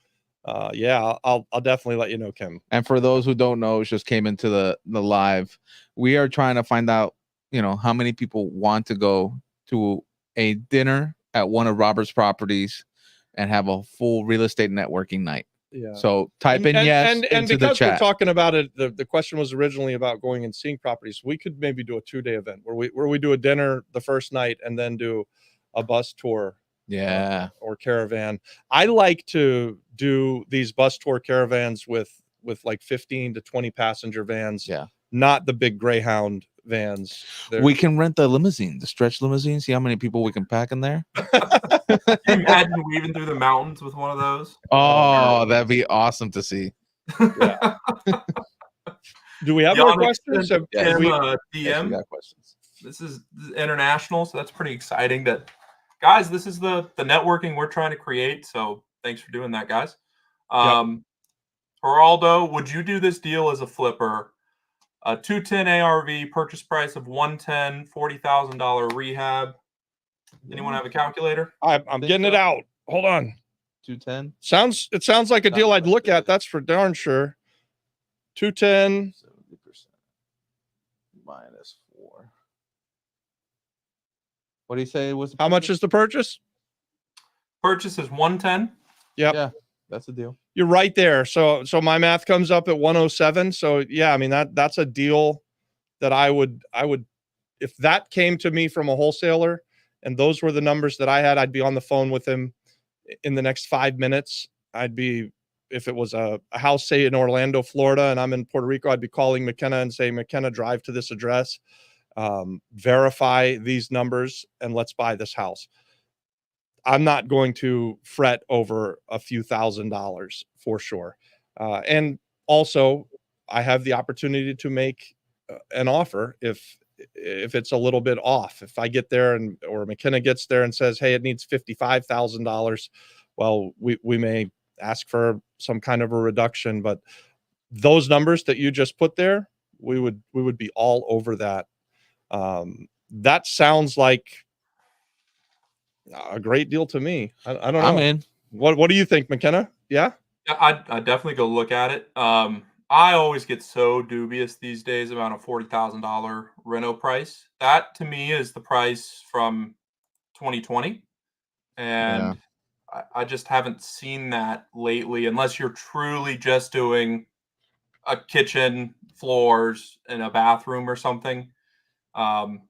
yeah, I'll definitely let you know, Kim. And for those who don't know, just came into the live, we are trying to find out, you know, how many people want to go to a dinner at one of Robert's properties and have a full real estate networking night. Yeah. So type in yes and into the because chat. we're talking about it, the question was originally about going and seeing properties. We could maybe do a 2-day event where we do a dinner the first night and then do a bus tour. Yeah. Or caravan. I like to do these bus tour caravans with like 15 to 20 passenger vans. Yeah. Not the big Greyhound vans. We can rent the limousine, the stretch limousine. See how many people we can pack in there. Can you imagine weaving through the mountains with one of those? Oh, that'd be awesome to see. Yeah. Do we have more questions? Kim, DM. Yes, we got questions. This is international, so that's pretty exciting. That guys, this is the networking we're trying to create. So thanks for doing that, guys. Geraldo, would you do this deal as a flipper? A 210 ARV, purchase price of 110, $40,000 rehab. Anyone have a calculator? I'm getting it out. Hold on. 210. It sounds like a deal I'd look at. That's for darn sure. 210 70% minus 4. What do you say was how much is the purchase? Purchase is 110. Yep. Yeah, that's the deal. You're right there. So my math comes up at 107. So yeah, I mean that's a deal that I would if that came to me from a wholesaler and those were the numbers that I had, I'd be on the phone with him in the next 5 minutes. If it was a house, say in Orlando, Florida, and I'm in Puerto Rico, I'd be calling McKenna and saying, McKenna, drive to this address, verify these numbers, and let's buy this house. I'm not going to fret over a few $1,000s for sure. And also, I have the opportunity to make an offer if it's a little bit off. If I get there or McKenna gets there and says, hey, it needs $55,000, well, we may ask for some kind of a reduction. But those numbers that you just put there, we would be all over that. That sounds like a great deal to me. I don't know. I'm in. What do you think, McKenna? Yeah, I'd definitely go look at it. I always get so dubious these days about a $40,000 reno price. That to me is the price from 2020, and I just haven't seen that lately, unless you're truly just doing a kitchen, floors, and a bathroom or something.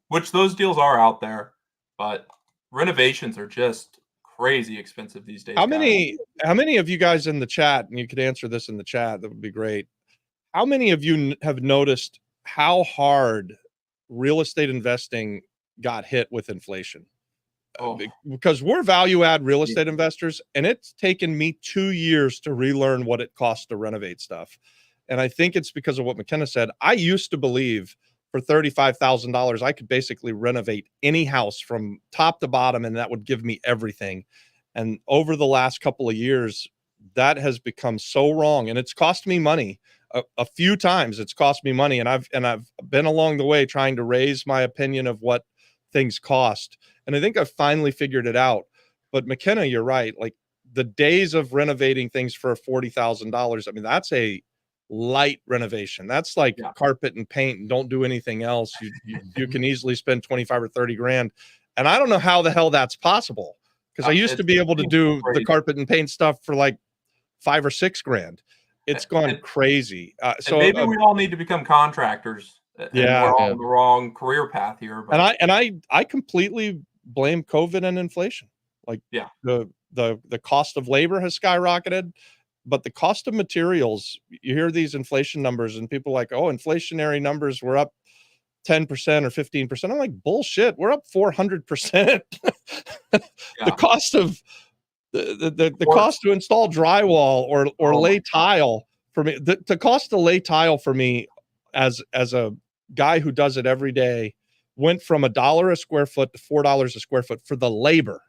Which those deals are out there, but renovations are just crazy expensive these days. How guys. many of you guys in the chat, and you could answer this in the chat, that would be great. How many of you have noticed how hard real estate investing got hit with inflation? Oh, Because we're value add real estate investors, and it's taken me 2 years to relearn what it costs to renovate stuff. And I think it's because of what McKenna said. I used to believe for $35,000, I could basically renovate any house from top to bottom, and that would give me everything. And over the last couple of years, that has become so wrong, and it's cost me money. A few times it's cost me money, and I've been along the way trying to raise my opinion of what things cost. And I think I've finally figured it out. But McKenna, you're right. Like the days of renovating things for $40,000, I mean, that's a light renovation. That's like carpet and paint and don't do anything else. You can easily spend 25 or 30 grand. And I don't know how the hell that's possible, because I used to be able to do the carpet and paint stuff for like 5 or 6 grand. It's gone crazy. So maybe we all need to become contractors. And we're all on the wrong career path here. But. And I completely blame COVID and inflation. Like the cost of labor has skyrocketed, but the cost of materials, you hear these inflation numbers and people are like, oh, inflationary numbers were up 10% or 15%. I'm like, bullshit, we're up 400%. The cost of the cost to install drywall or lay tile for me, the cost to lay tile for me as a guy who does it every day went from $1 a square foot to $4 a square foot for the labor,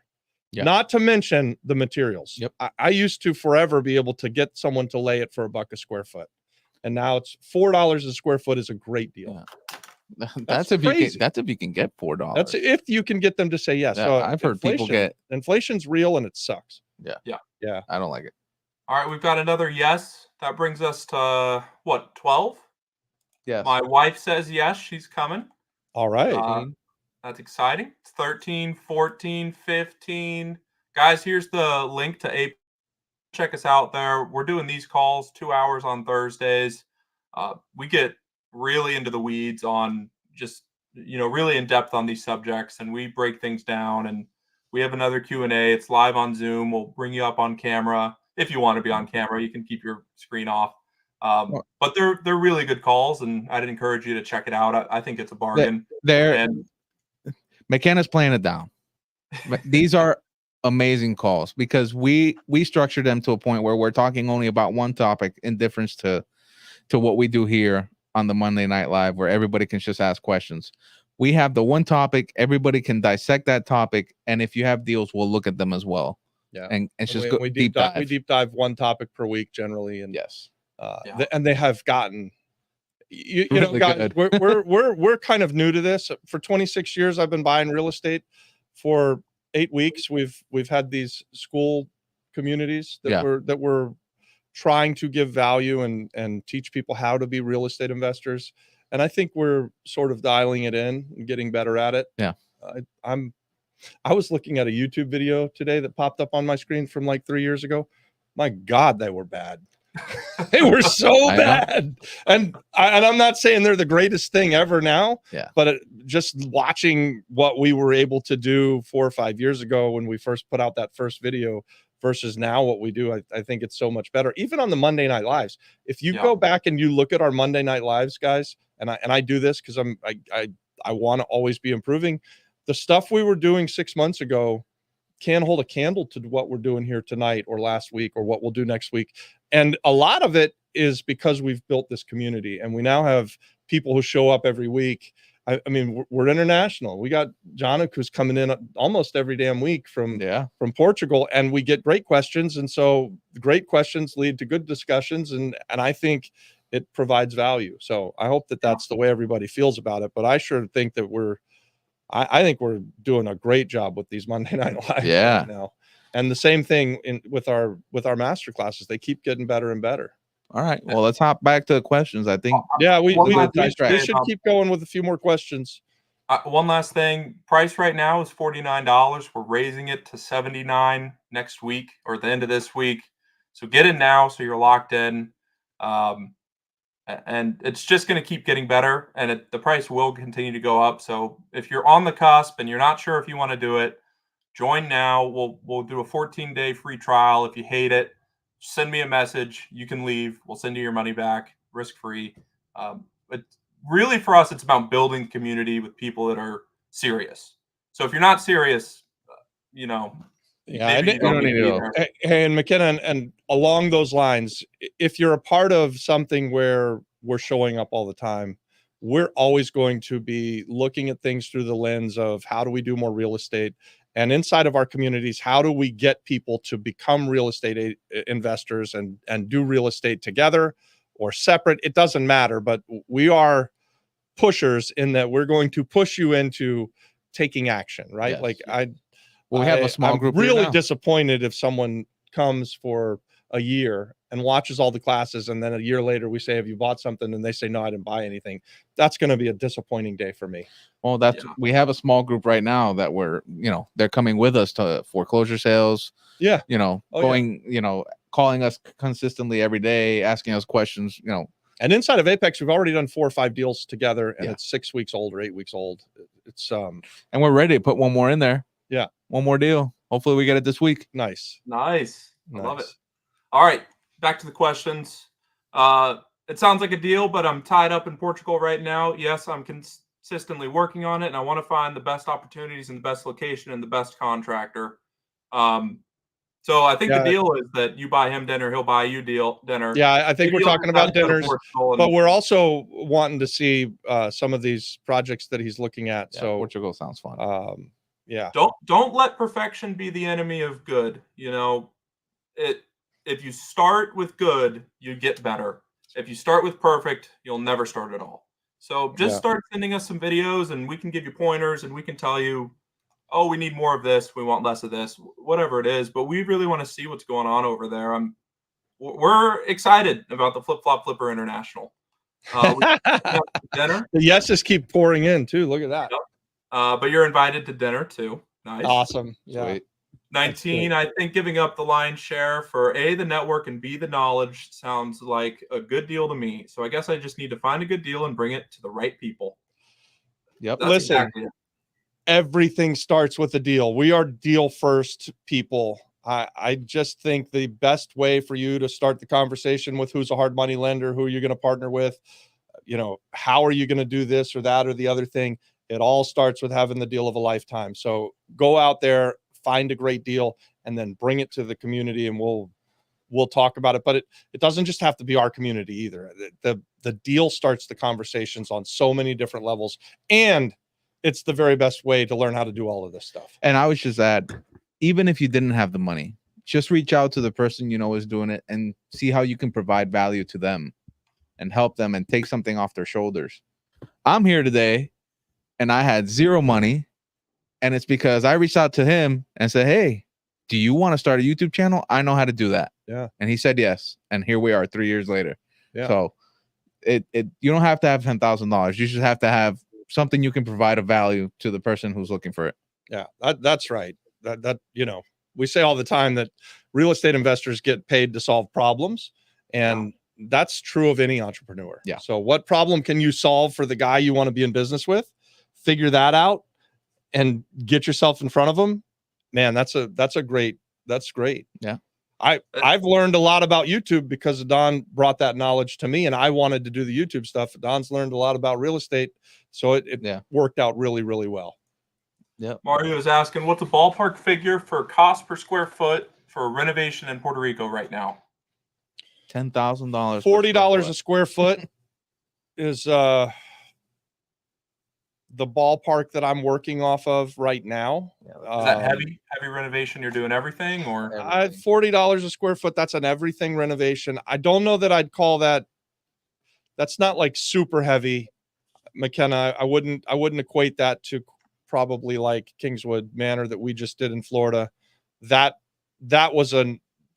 not to mention the materials. I used to forever be able to get someone to lay it for $1 a square foot, and now it's $4 a square foot is a great deal. That's if crazy. That's if you can get $4. That's if you can get them to say yes. So I've heard people get inflation's real and it sucks. Yeah. I don't like it. All right, we've got another yes. That brings us to what, 12? Yes. My wife says yes, she's coming. All right. That's exciting. It's 13, 14, 15. Guys, here's the link to Apex. Check us out there. We're doing these calls 2 hours on Thursdays. We get really into the weeds on just, really in depth on these subjects, and we break things down, and we have another Q&A. It's live on Zoom. We'll bring you up on camera. If you want to be on camera, you can keep your screen off. But they're really good calls, and I'd encourage you to check it out. I think it's a bargain. McKenna's playing it down. These are amazing calls because we structure them to a point where we're talking only about one topic in difference to what we do here on the Monday Night Live, where everybody can just ask questions. We have the one topic, everybody can dissect that topic, and if you have deals, we'll look at them as well. And it's just we deep dive. We deep dive one topic per week generally, and and they have gotten you know, guys, we're kind of new to this. For 26 years I've been buying real estate. For 8 weeks we've had these school communities that we're trying to give value and teach people how to be real estate investors. And I think we're sort of dialing it in and getting better at it. I was looking at a YouTube video today that popped up on my screen from like 3 years ago. My God, they were bad. They were so bad. And I'm not saying they're the greatest thing ever now, but just watching what we were able to do 4 or 5 years ago when we first put out that first video versus now what we do, I think it's so much better. Even on the Monday Night Lives, if you go back and you look at our Monday Night Lives, guys, and I do this because I want to always be improving. The stuff we were doing 6 months ago can't hold a candle to what we're doing here tonight or last week or what we'll do next week. And a lot of it is because we've built this community and we now have people who show up every week. I mean, we're international. We got Jonik who's coming in almost every damn week from Portugal, and we get great questions. And so great questions lead to good discussions. And I think it provides value. So I hope that that's the way everybody feels about it. But I sure think that I think we're doing a great job with these Monday Night Lives right now. And the same thing with our master classes. They keep getting better and better. All right. Well, let's hop back to the questions. I think. We should keep going with a few more questions. One last thing. Price right now is $49. We're raising it to $79 next week or at the end of this week. So get in now so you're locked in. And it's just going to keep getting better, and the price will continue to go up. So if you're on the cusp and you're not sure if you want to do it, Join now. We'll do a 14-day free trial. If you hate it, send me a message. You can leave. We'll send you your money back, risk-free. But really, for us, it's about building community with people that are serious. So if you're not serious, yeah, maybe you don't need to be there. And McKenna, and along those lines, if you're a part of something where we're showing up all the time, we're always going to be looking at things through the lens of how do we do more real estate, and inside of our communities, how do we get people to become real estate investors and do real estate together or separate? It doesn't matter, but we are pushers in that we're going to push you into taking action, right? Yes. Like we have a small group. I'm really disappointed if someone comes for a year and watches all the classes, and then a year later we say, have you bought something? And they say, no, I didn't buy anything. That's going to be a disappointing day for me. Well, we have a small group right now that they're coming with us to foreclosure sales. Yeah. Calling us consistently every day, asking us questions, And inside of Apex, we've already done 4 or 5 deals together, and it's 6 weeks old or 8 weeks old. It's and we're ready to put one more in there. Yeah. One more deal. Hopefully we get it this week. Nice. I love it. All right. Back to the questions. It sounds like a deal, but I'm tied up in Portugal right now. Yes, I'm consistently working on it, and I want to find the best opportunities and the best location and the best contractor. So I think the deal is that you buy him dinner, he'll buy you dinner. Yeah, I think we're talking about dinners, but we're also wanting to see some of these projects that he's looking at. Yeah, so Portugal sounds fun. Yeah. Don't let perfection be the enemy of good. If you start with good, you get better. If you start with perfect, you'll never start at all. So just start sending us some videos, and we can give you pointers, and we can tell you, oh, we need more of this, we want less of this, whatever it is. But we really want to see what's going on over there. We're excited about the Flip Flop Flipper International. Dinner. The yeses keep pouring in too. Look at that. Yep. But you're invited to dinner too. Nice. Awesome. Yeah. Sweet. 19, I think giving up the lion's share for A, the network, and B, the knowledge sounds like a good deal to me. So I guess I just need to find a good deal and bring it to the right people. Yep. That's Listen, exactly it. Everything starts with a deal. We are deal first people. I just think the best way for you to start the conversation with who's a hard money lender, who you're going to partner with, how are you going to do this or that or the other thing? It all starts with having the deal of a lifetime. So go out there, find a great deal, and then bring it to the community, and we'll talk about it. But it doesn't just have to be our community either. The deal starts the conversations on so many different levels, and it's the very best way to learn how to do all of this stuff. And I would just add, even if you didn't have the money, just reach out to the person is doing it and see how you can provide value to them and help them and take something off their shoulders. I'm here today and I had zero money, and it's because I reached out to him and said, hey, do you want to start a YouTube channel? I know how to do that. Yeah. And he said yes. And here we are 3 years later. Yeah. So you don't have to have $10,000. You just have to have something you can provide a value to the person who's looking for it. Yeah, that's right. That we say all the time that real estate investors get paid to solve problems, and that's true of any entrepreneur. Yeah. So what problem can you solve for the guy you want to be in business with? Figure that out and get yourself in front of them. Man, that's great. Yeah. I've learned a lot about YouTube because Don brought that knowledge to me, and I wanted to do the YouTube stuff. Don's learned a lot about real estate, so it worked out really, really well. Yeah. Mario is asking, what's a ballpark figure for cost per square foot for renovation in Puerto Rico right now? $10,000. $40 a square foot is the ballpark that I'm working off of right now. Is that heavy renovation? You're doing everything, or $40 a square foot? That's an everything renovation. I don't know that I'd call that. That's not like super heavy, McKenna. I wouldn't equate that to probably like Kingswood Manor that we just did in Florida. That was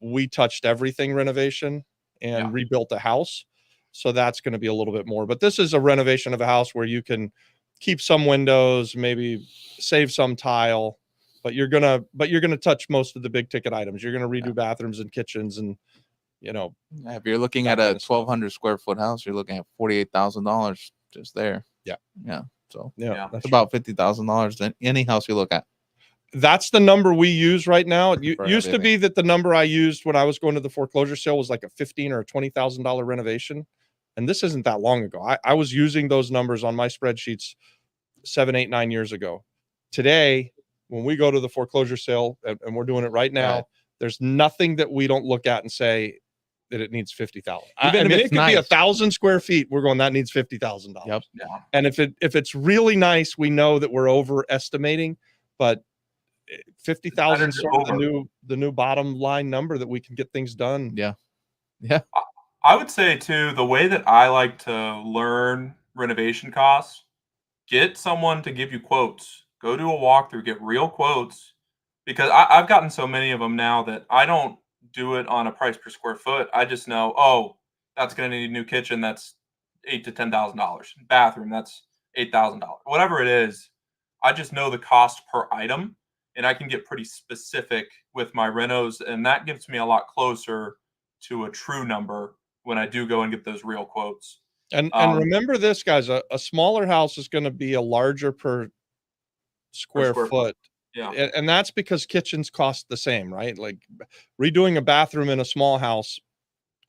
we touched everything renovation and rebuilt a house. So that's going to be a little bit more, but this is a renovation of a house where you can keep some windows, maybe save some tile, but you're going to touch most of the big ticket items. You're going to redo bathrooms and kitchens, and if you're looking at a 1,200 square foot house, you're looking at $48,000 just there. Yeah. So that's about $50,000 than any house you look at. That's the number we use right now. It For used to everything. be that the number I used when I was going to the foreclosure sale was like a $15,000 or $20,000 renovation. And this isn't that long ago. I was using those numbers on my spreadsheets 7, 8, 9 years ago. Today, when we go to the foreclosure sale, and we're doing it right now, Yeah. there's nothing that we don't look at and say that it needs 50,000. Even I if mean, it's it could be nice. 1,000 square feet. We're going, that needs $50,000. Yep. Yeah. And if it's really nice, we know that we're overestimating, but 50,000 is sort of the new bottom line number that we can get things done. Yeah. Yeah. I would say too, the way that I like to learn renovation costs, get someone to give you quotes. Go do a walkthrough, get real quotes, because I've gotten so many of them now that I don't do it on a price per square foot. I just know, oh, that's going to need a new kitchen. That's $8,000 to $10,000. Bathroom, that's $8,000. Whatever it is, I just know the cost per item, and I can get pretty specific with my renos, and that gets me a lot closer to a true number when I do go and get those real quotes. And remember this, guys, a smaller house is going to be a larger per square foot. Yeah. And that's because kitchens cost the same, right? Like redoing a bathroom in a small house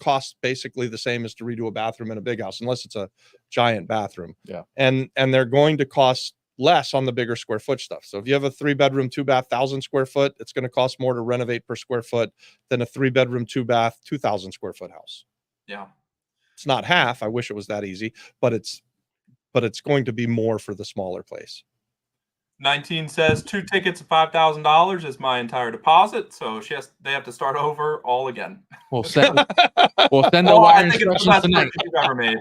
costs basically the same as to redo a bathroom in a big house, unless it's a giant bathroom. Yeah. And they're going to cost less on the bigger square foot stuff. So if you have a 3-bedroom, 2-bath, 1,000 square foot, it's going to cost more to renovate per square foot than a 3-bedroom, 2-bath, 2,000 square foot house. Yeah. It's not half. I wish it was that easy, but it's going to be more for the smaller place. 19 says 2 tickets of $5,000 is my entire deposit, so they have to start over all again. We'll send the Well, wire I think it's the instructions best tonight. purchase you've ever made.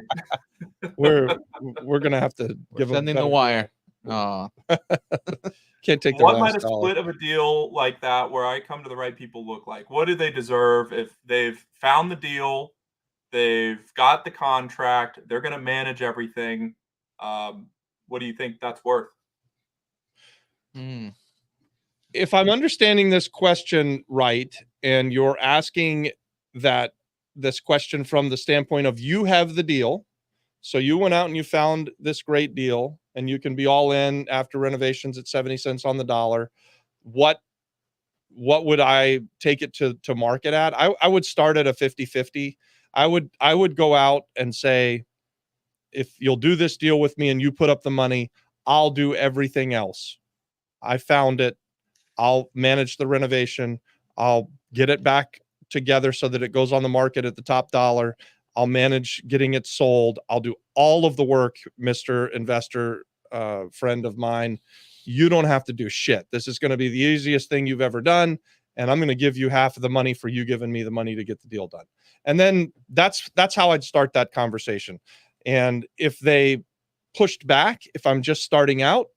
We're gonna have to give them Sending the wire. Oh, Can't take their What might last a dollar. split of a deal like that where I come to the right people look like? What do they deserve if they've found the deal, they've got the contract, they're going to manage everything? What do you think that's worth? If I'm understanding this question right, and you're asking this question from the standpoint of you have the deal, so you went out and you found this great deal, and you can be all in after renovations at 70 cents on the dollar. What would I take it to market at? I would start at a 50-50. I would go out and say, if you'll do this deal with me and you put up the money, I'll do everything else. I found it. I'll manage the renovation. I'll get it back together so that it goes on the market at the top dollar. I'll manage getting it sold. I'll do all of the work, Mr. Investor, friend of mine. You don't have to do shit. This is going to be the easiest thing you've ever done. And I'm going to give you half of the money for you giving me the money to get the deal done. And then that's how I'd start that conversation. And if they pushed back, if I'm just starting out,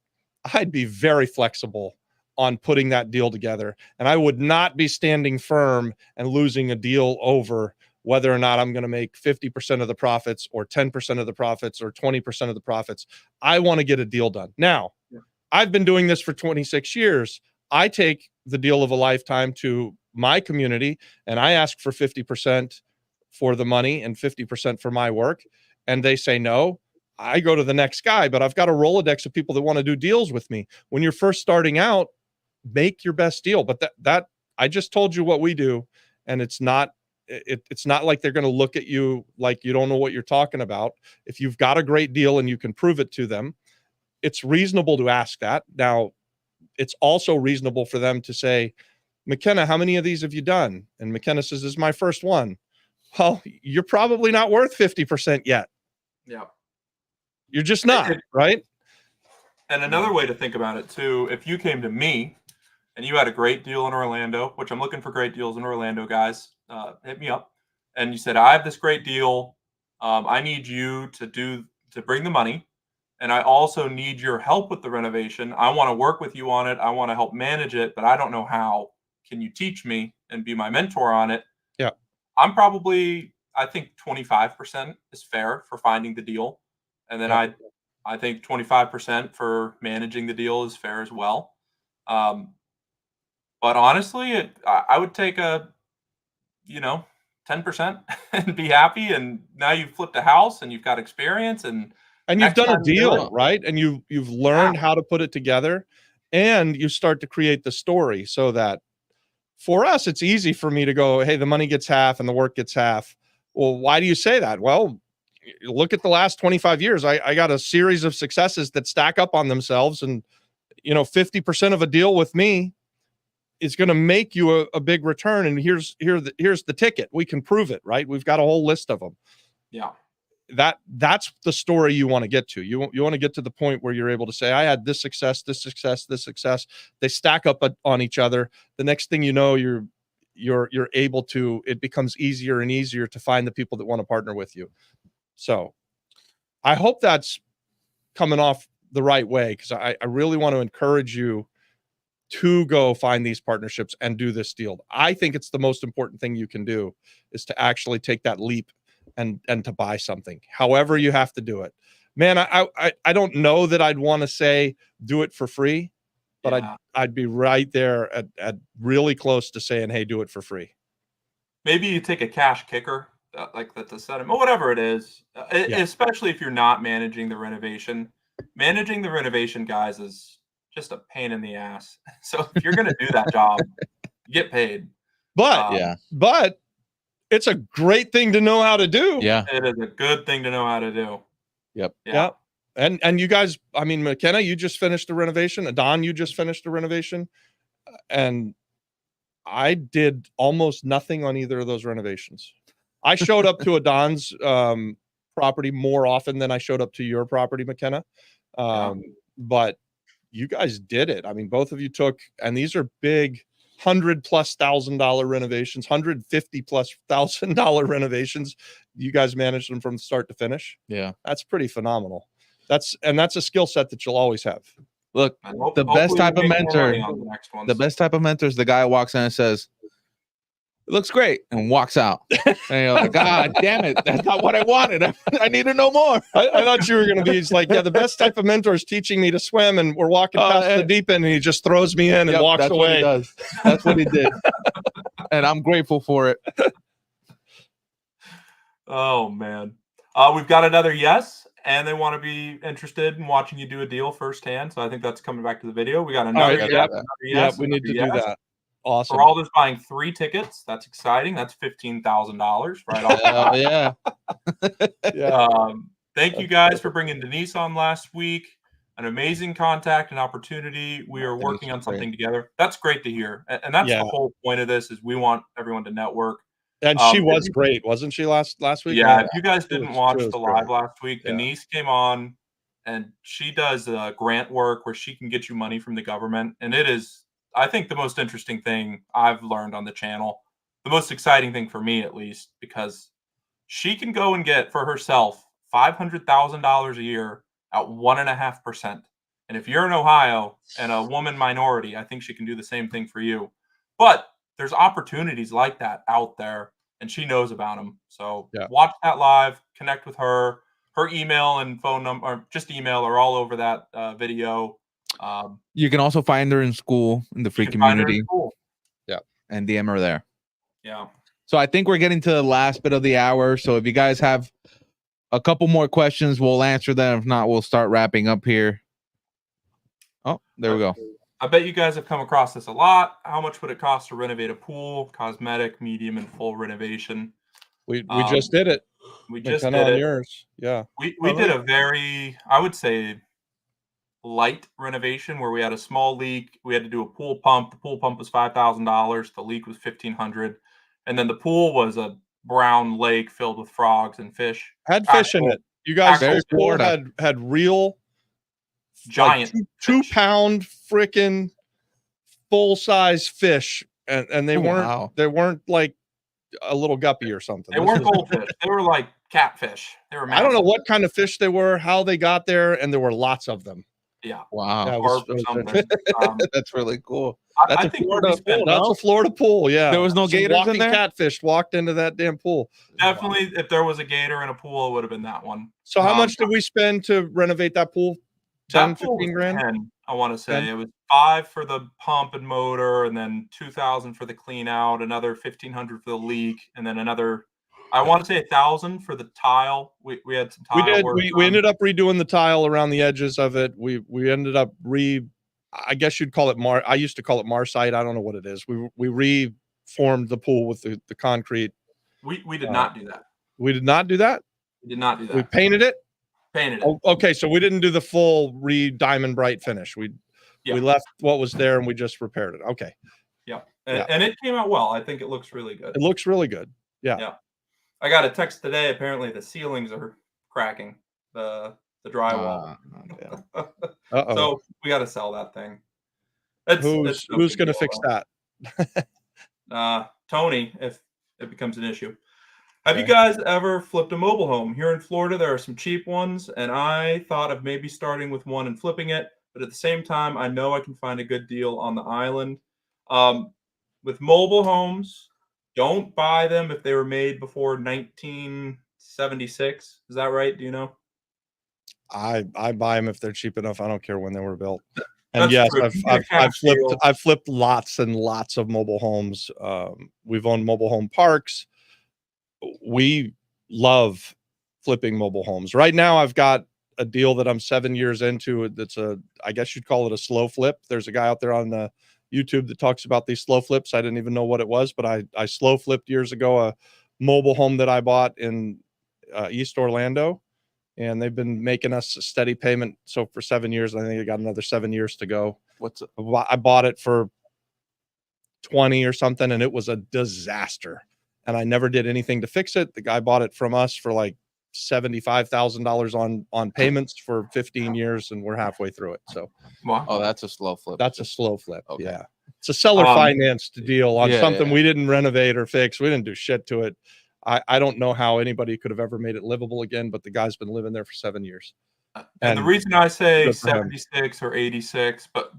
I'd be very flexible on putting that deal together. And I would not be standing firm and losing a deal over whether or not I'm going to make 50% of the profits or 10% of the profits or 20% of the profits. I want to get a deal done. Now, I've been doing this for 26 years. I take the deal of a lifetime to my community and I ask for 50% for the money and 50% for my work. And they say no. I go to the next guy, but I've got a Rolodex of people that want to do deals with me. When you're first starting out, make your best deal. But that I just told you what we do, and it's not like they're going to look at you like you don't know what you're talking about. If you've got a great deal and you can prove it to them, it's reasonable to ask that. Now, it's also reasonable for them to say, McKenna, how many of these have you done? And McKenna says, this is my first one. Well, you're probably not worth 50% yet. Yeah. You're just not, right? And another way to think about it too, if you came to me and you had a great deal in Orlando, which I'm looking for great deals in Orlando, guys, hit me up. And you said, I have this great deal. I need you to bring the money. And I also need your help with the renovation. I want to work with you on it. I want to help manage it, but I don't know how. Can you teach me and be my mentor on it? Yeah. I'm probably, I think 25% is fair for finding the deal. And then I think 25% for managing the deal is fair as well. But honestly, I would take 10% and be happy. And now you've flipped a house and you've got experience and you've done a deal, right? And you've learned how to put it together. and you start to create the story so that for us, it's easy for me to go, hey, the money gets half and the work gets half. Well, why do you say that? Well, look at the last 25 years. I got a series of successes that stack up on themselves. And, 50% of a deal with me is going to make you a big return. And here's the ticket. We can prove it, right? We've got a whole list of them. Yeah. That's the story you want to get to. You want to get to the point where you're able to say, I had this success, this success, this success. They stack up on each other. The next thing you know, you're able to, it becomes easier and easier to find the people that want to partner with you. So I hope that's coming off the right way, because I really want to encourage you to go find these partnerships and do this deal. I think it's the most important thing you can do, is to actually take that leap and to buy something, however you have to do it. Man, I don't know that I'd want to say do it for free, but I'd be right there at really close to saying, hey, do it for free. Maybe you take a cash kicker, like that's a settlement, or whatever it is, especially if you're not managing the renovation. Managing the renovation, guys, is just a pain in the ass. So if you're going to do that job, get paid. But but it's a great thing to know how to do. Yeah. It is a good thing to know how to do. Yep. Yeah. And you guys, I mean, McKenna, you just finished a renovation. Don, you just finished a renovation. And I did almost nothing on either of those renovations. I showed up to a Don's property more often than I showed up to your property, McKenna. But you guys did it. I mean, both of you took, and these are big $100,000+ renovations, $150,000+ renovations. You guys managed them from start to finish. Yeah. That's pretty phenomenal. That's a skill set that you'll always have. Look, the best type of mentor, the best type of mentor is the guy who walks in and says, it looks great, and walks out. And you're like, God damn it, that's not what I wanted. I need to know more. I thought you were going to be like, yeah, the best type of mentor is teaching me to swim, and we're walking past the deep end, and he just throws me in and walks away. What he does. That's what he did. And I'm grateful for it. Oh, man. We've got another yes, and they want to be interested in watching you do a deal firsthand. So I think that's coming back to the video. We got another yes. Yeah, we need to do that. Awesome. Geraldo's buying 3 tickets. That's exciting. That's $15,000 right off. Thank you guys for bringing Denise on last week. An amazing contact and opportunity. We are working on something together. That's great to hear. And that's the whole point of this, is we want everyone to network. And she was great, wasn't she, last week? Yeah, if you guys didn't watch the live last week, Denise came on, and she does grant work where she can get you money from the government. And it is, I think, the most interesting thing I've learned on the channel, the most exciting thing for me, at least, because she can go and get for herself $500,000 a year at 1.5%. And if you're in Ohio and a woman minority, I think she can do the same thing for you. But there's opportunities like that out there, and she knows about them. So watch that live, connect with her. Her email and phone number, or just email, are all over that video. You can also find her in school, in the free community. Yeah. And DM her there. Yeah. So I think we're getting to the last bit of the hour. So if you guys have a couple more questions, we'll answer them. If not, we'll start wrapping up here. Oh, there we go. I bet you guys have come across this a lot. How much would it cost to renovate a pool? Cosmetic, medium, and full renovation. We just did it. We just did it. Yours. Yeah. We did a very, I would say, light renovation where we had a small leak. We had to do a pool pump. The pool pump was $5,000. The leak was $1,500. And then the pool was a brown lake filled with frogs and fish. Had fish in it. You guys had real giant, like 2-pound freaking full size fish, and they weren't like a little guppy or something. They weren't goldfish. They were like catfish. They were massive. I don't know what kind of fish they were, how they got there, and there were lots of them. Yeah. Wow. That's really cool. That's a Florida pool. That's a Florida pool. Yeah. There was no gators in there? Catfish walked into that damn pool. Definitely, if there was a gator in a pool, it would have been that one. So how much did we spend to renovate that pool? 10, 15 grand? 10, I want to say. 10? It was $5,000 for the pump and motor, and then $2,000 for the clean out, another $1,500 for the leak, and then another, I want to say $1,000 for the tile. We had some tile. We ended up redoing the tile around the edges of it. We ended up I guess you'd call it I used to call it Marsite. I don't know what it is. We reformed the pool with the concrete. We did not do that. We did not do that. We did not do that. We painted it. Painted it. Oh, okay, so we didn't do the full diamond bright finish. We left what was there and we just repaired it. Okay. Yeah. And it came out well. I think it looks really good. It looks really good. Yeah. Yeah. I got a text today. Apparently the ceilings are cracking. The drywall. So we got to sell that thing. Who's going to fix that? Tony, if it becomes an issue. Have you guys ever flipped a mobile home? Here in Florida, there are some cheap ones, and I thought of maybe starting with one and flipping it. But at the same time, I know I can find a good deal on the island. With mobile homes, don't buy them if they were made before 1976. Is that right? Do you know? I buy them if they're cheap enough. I don't care when they were built. And That's yes, I've flipped lots and lots of mobile homes. We've owned mobile home parks. We love flipping mobile homes. Right now, I've got a deal that I'm 7 years into. That's I guess you'd call it a slow flip. There's a guy out there on the YouTube that talks about these slow flips. I didn't even know what it was, but I slow flipped years ago a mobile home that I bought in East Orlando. And they've been making us a steady payment. So for 7 years, I think I got another 7 years to go. I bought it for 20 or something, and it was a disaster. And I never did anything to fix it. The guy bought it from us for like $75,000 on payments for 15 years, and we're halfway through it. So, wow. Oh, that's a slow flip. That's a slow flip. Okay. Yeah, it's a seller financed deal on something we didn't renovate or fix. We didn't do shit to it. I don't know how anybody could have ever made it livable again, but the guy's been living there for 7 years. And the reason I say 76 or 86, but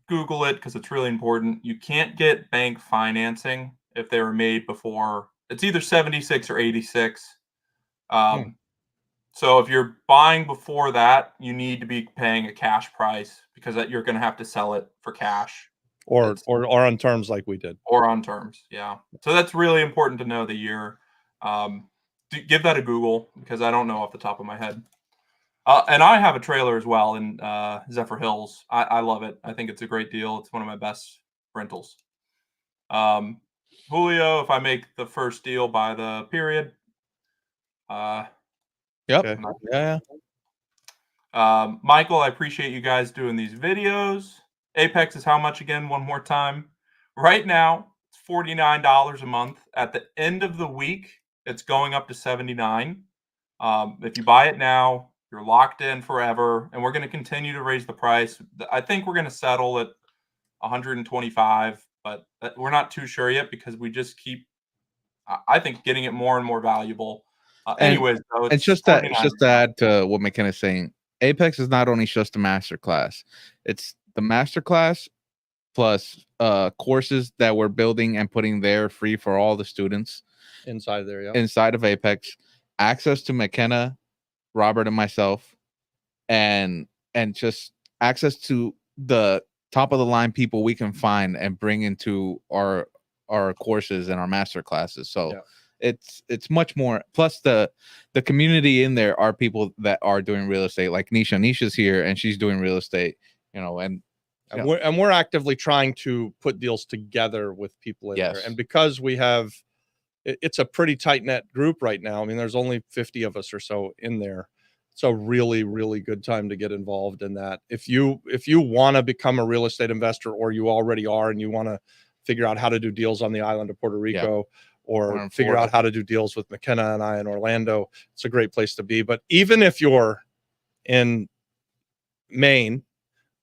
Google it because it's really important. You can't get bank financing if they were made before. It's either 76 or 86. So if you're buying before that, you need to be paying a cash price because you're going to have to sell it for cash. Or on terms like we did. Or on terms, yeah. So that's really important to know the year. Give that a Google because I don't know off the top of my head. And I have a trailer as well in Zephyr Hills. I love it. I think it's a great deal. It's one of my best rentals. Julio, if I make the first deal by the period. Yep. Okay. Yeah. Michael, I appreciate you guys doing these videos. Apex is how much again? One more time. Right now, it's $49 a month. At the end of the week, it's going up to $79. If you buy it now, you're locked in forever, and we're going to continue to raise the price. I think we're going to settle at $125, but we're not too sure yet because we just keep, I think, getting it more and more valuable. Anyways, though, it's just to add to what McKenna's saying. Apex is not only just a master class; it's the master class plus courses that we're building and putting there free for all the students inside there. Yeah, inside of Apex, access to McKenna, Robert, and myself, and just access to the top of the line people we can find and bring into our courses and our master classes. So. Yeah. It's much more. Plus the community in there are people that are doing real estate, like Nisha. Nisha's here and she's doing real estate, and we're actively trying to put deals together with people in there. And because we have, it's a pretty tight knit group right now. I mean, there's only 50 of us or so in there. It's a really, really good time to get involved in that. If you want to become a real estate investor, or you already are, and you want to figure out how to do deals on the island of Puerto Rico. Yeah. Or figure out how to do deals with McKenna and I in Orlando, it's a great place to be. But even if you're in Maine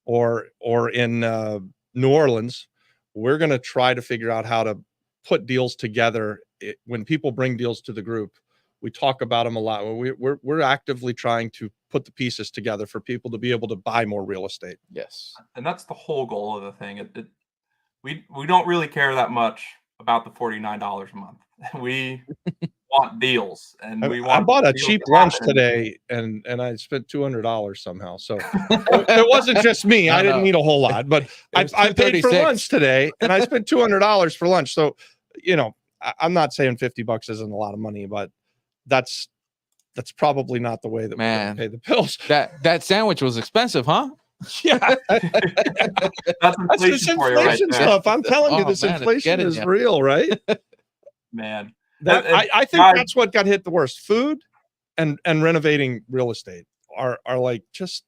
or in New Orleans, we're going to try to figure out how to put deals together. When people bring deals to the group, we talk about them a lot. We're actively trying to put the pieces together for people to be able to buy more real estate. Yes, and that's the whole goal of the thing. We don't really care that much about the $49 a month. We want deals, and I bought a cheap lunch today, and I spent $200 somehow. So it wasn't just me. I didn't eat a whole lot, but I paid for lunch today, and I spent $200 for lunch. So, I'm not saying $50 isn't a lot of money, but that's probably not the way that we're gonna pay the bills. That sandwich was expensive, huh? Yeah, That's that's inflation this for you right inflation there. stuff. I'm telling you, Oh, this man, it's inflation getting is ya. real, right? Man. That And I think guys, that's what got hit the worst. Food and renovating real estate are like just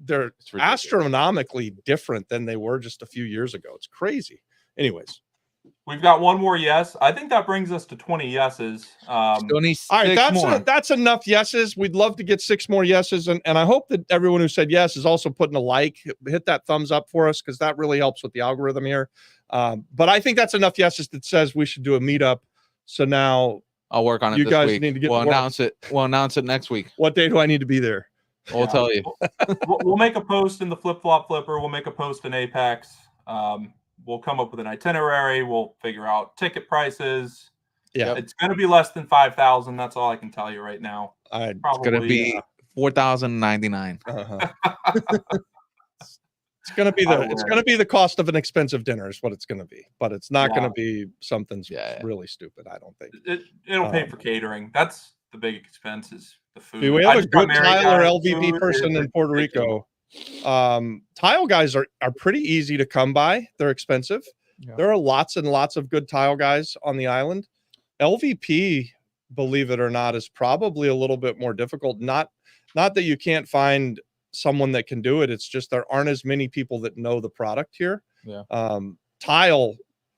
they're It's ridiculous. astronomically different than they were just a few years ago. It's crazy. Anyways, we've got one more yes. I think that brings us to 20 yeses. Still need all right, 6 more. that's enough yeses. We'd love to get 6 more yeses, and I hope that everyone who said yes is also putting a like, hit that thumbs up for us because that really helps with the algorithm here. But I think that's enough yeses that says we should do a meetup. So now I'll work on it you this guys week. need to get We'll to work. announce it. We'll announce it next week. What day do I need to be there? We'll tell you. We'll make a post in the Flip Flop Flipper. We'll make a post in Apex. We'll come up with an itinerary. We'll figure out ticket prices. Yeah, It's going to be less than 5,000. That's all I can tell you right now. it's It's gonna be 4,099. It's gonna be the cost of an expensive dinner is what it's gonna be, but it's not gonna be something really stupid. I don't think it'll pay for catering. That's the big expense is the food. we have a good Tyler LVP person in Puerto Rico. Tile guys are pretty easy to come by. They're expensive. Yeah. There are lots and lots of good tile guys on the island. LVP, believe it or not, is probably a little bit more difficult. Not that you can't find someone that can do it. It's just there aren't as many people that know the product here. Yeah. Tile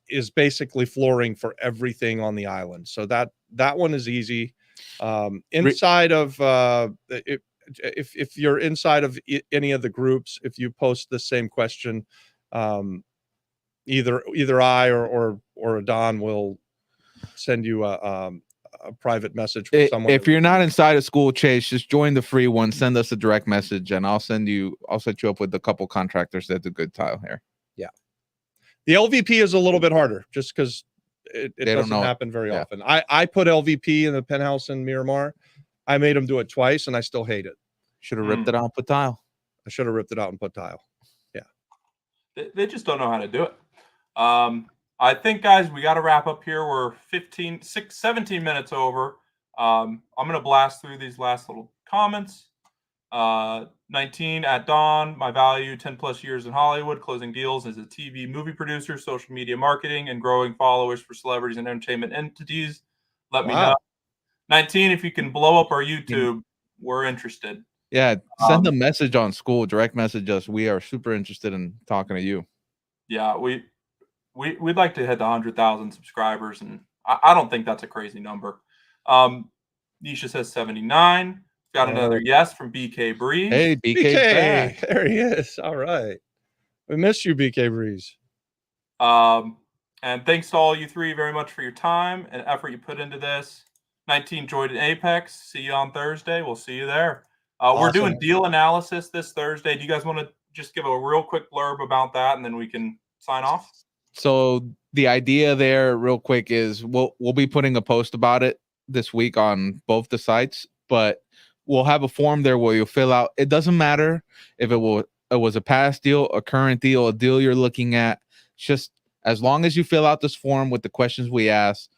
is basically flooring for everything on the island. So that one is easy. Inside of if you're inside of any of the groups, if you post the same question, either I or Don will send you a private message from someone. If you're not inside of school, Chase, just join the free one. Send us a direct message, and I'll set you up with a couple contractors that do good tile here. Yeah, the LVP is a little bit harder, just because it doesn't happen very often. I put LVP in the penthouse in Miramar. I made them do it twice, and I still hate it. Should have ripped it out and put tile. I should have ripped it out and put tile. Yeah, they just don't know how to do it. I think, guys, we got to wrap up here. We're 17 minutes over. I'm going to blast through these last little comments. 19 at Dawn, my value, 10 plus years in Hollywood, closing deals as a TV movie producer, social media marketing, and growing followers for celebrities and entertainment entities. Let me know. 19, if you can blow up our YouTube, we're interested. Yeah, send a message on school, direct message us. We are super interested in talking to you. Yeah, we'd like to hit 100,000 subscribers, and I don't think that's a crazy number. Nisha says 79. Got another yes from BK Breeze. Hey, BK, there he is. All right, we missed you, BK Breeze. And thanks to all you three very much for your time and effort you put into this. 19 joined in Apex. See you on Thursday. We'll see you there. Awesome. We're doing deal analysis this Thursday. Do you guys want to just give a real quick blurb about that, and then we can sign off? So the idea there, real quick, is we'll be putting a post about it this week on both the sites, but we'll have a form there where you'll fill out. It doesn't matter if it was a past deal, a current deal, a deal you're looking at. Just as long as you fill out this form with the questions we ask,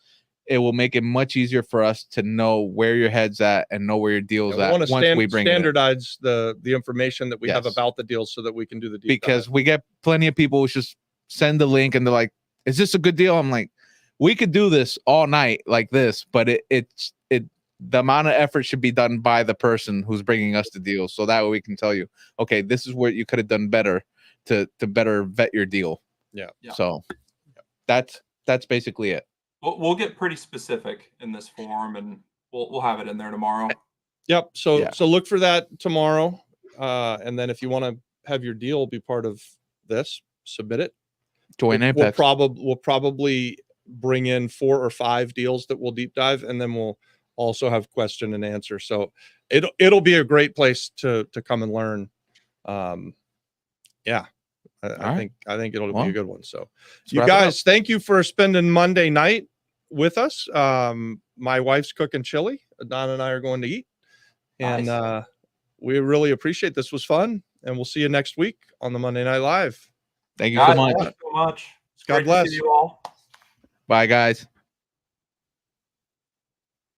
it will make it much easier for us to know where your head's at and know where your deal's at. Once we bring standardize the information that we have about the deals so that we can do the deal. Because we get plenty of people who just send the link and they're like, "Is this a good deal?" I'm like, "We could do this all night like this, but the amount of effort should be done by the person who's bringing us the deal, so that way we can tell you, okay, this is what you could have done better to better vet your deal." Yeah. So that's basically it. We'll get pretty specific in this form, and we'll have it in there tomorrow. Yep. So look for that tomorrow, and then if you want to have your deal be part of this, submit it. Join Apex. We'll probably bring in 4 or 5 deals that we'll deep dive, and then we'll also have question and answer. So it'll be a great place to come and learn. I think it'll be a good one. So you guys, thank you for spending Monday night with us. My wife's cooking chili. Don and I are going to eat, and we really appreciate this. Was fun, and we'll see you next week on the Monday Night Live. Thank you so much. Thank you so much. God bless you all. Bye, guys.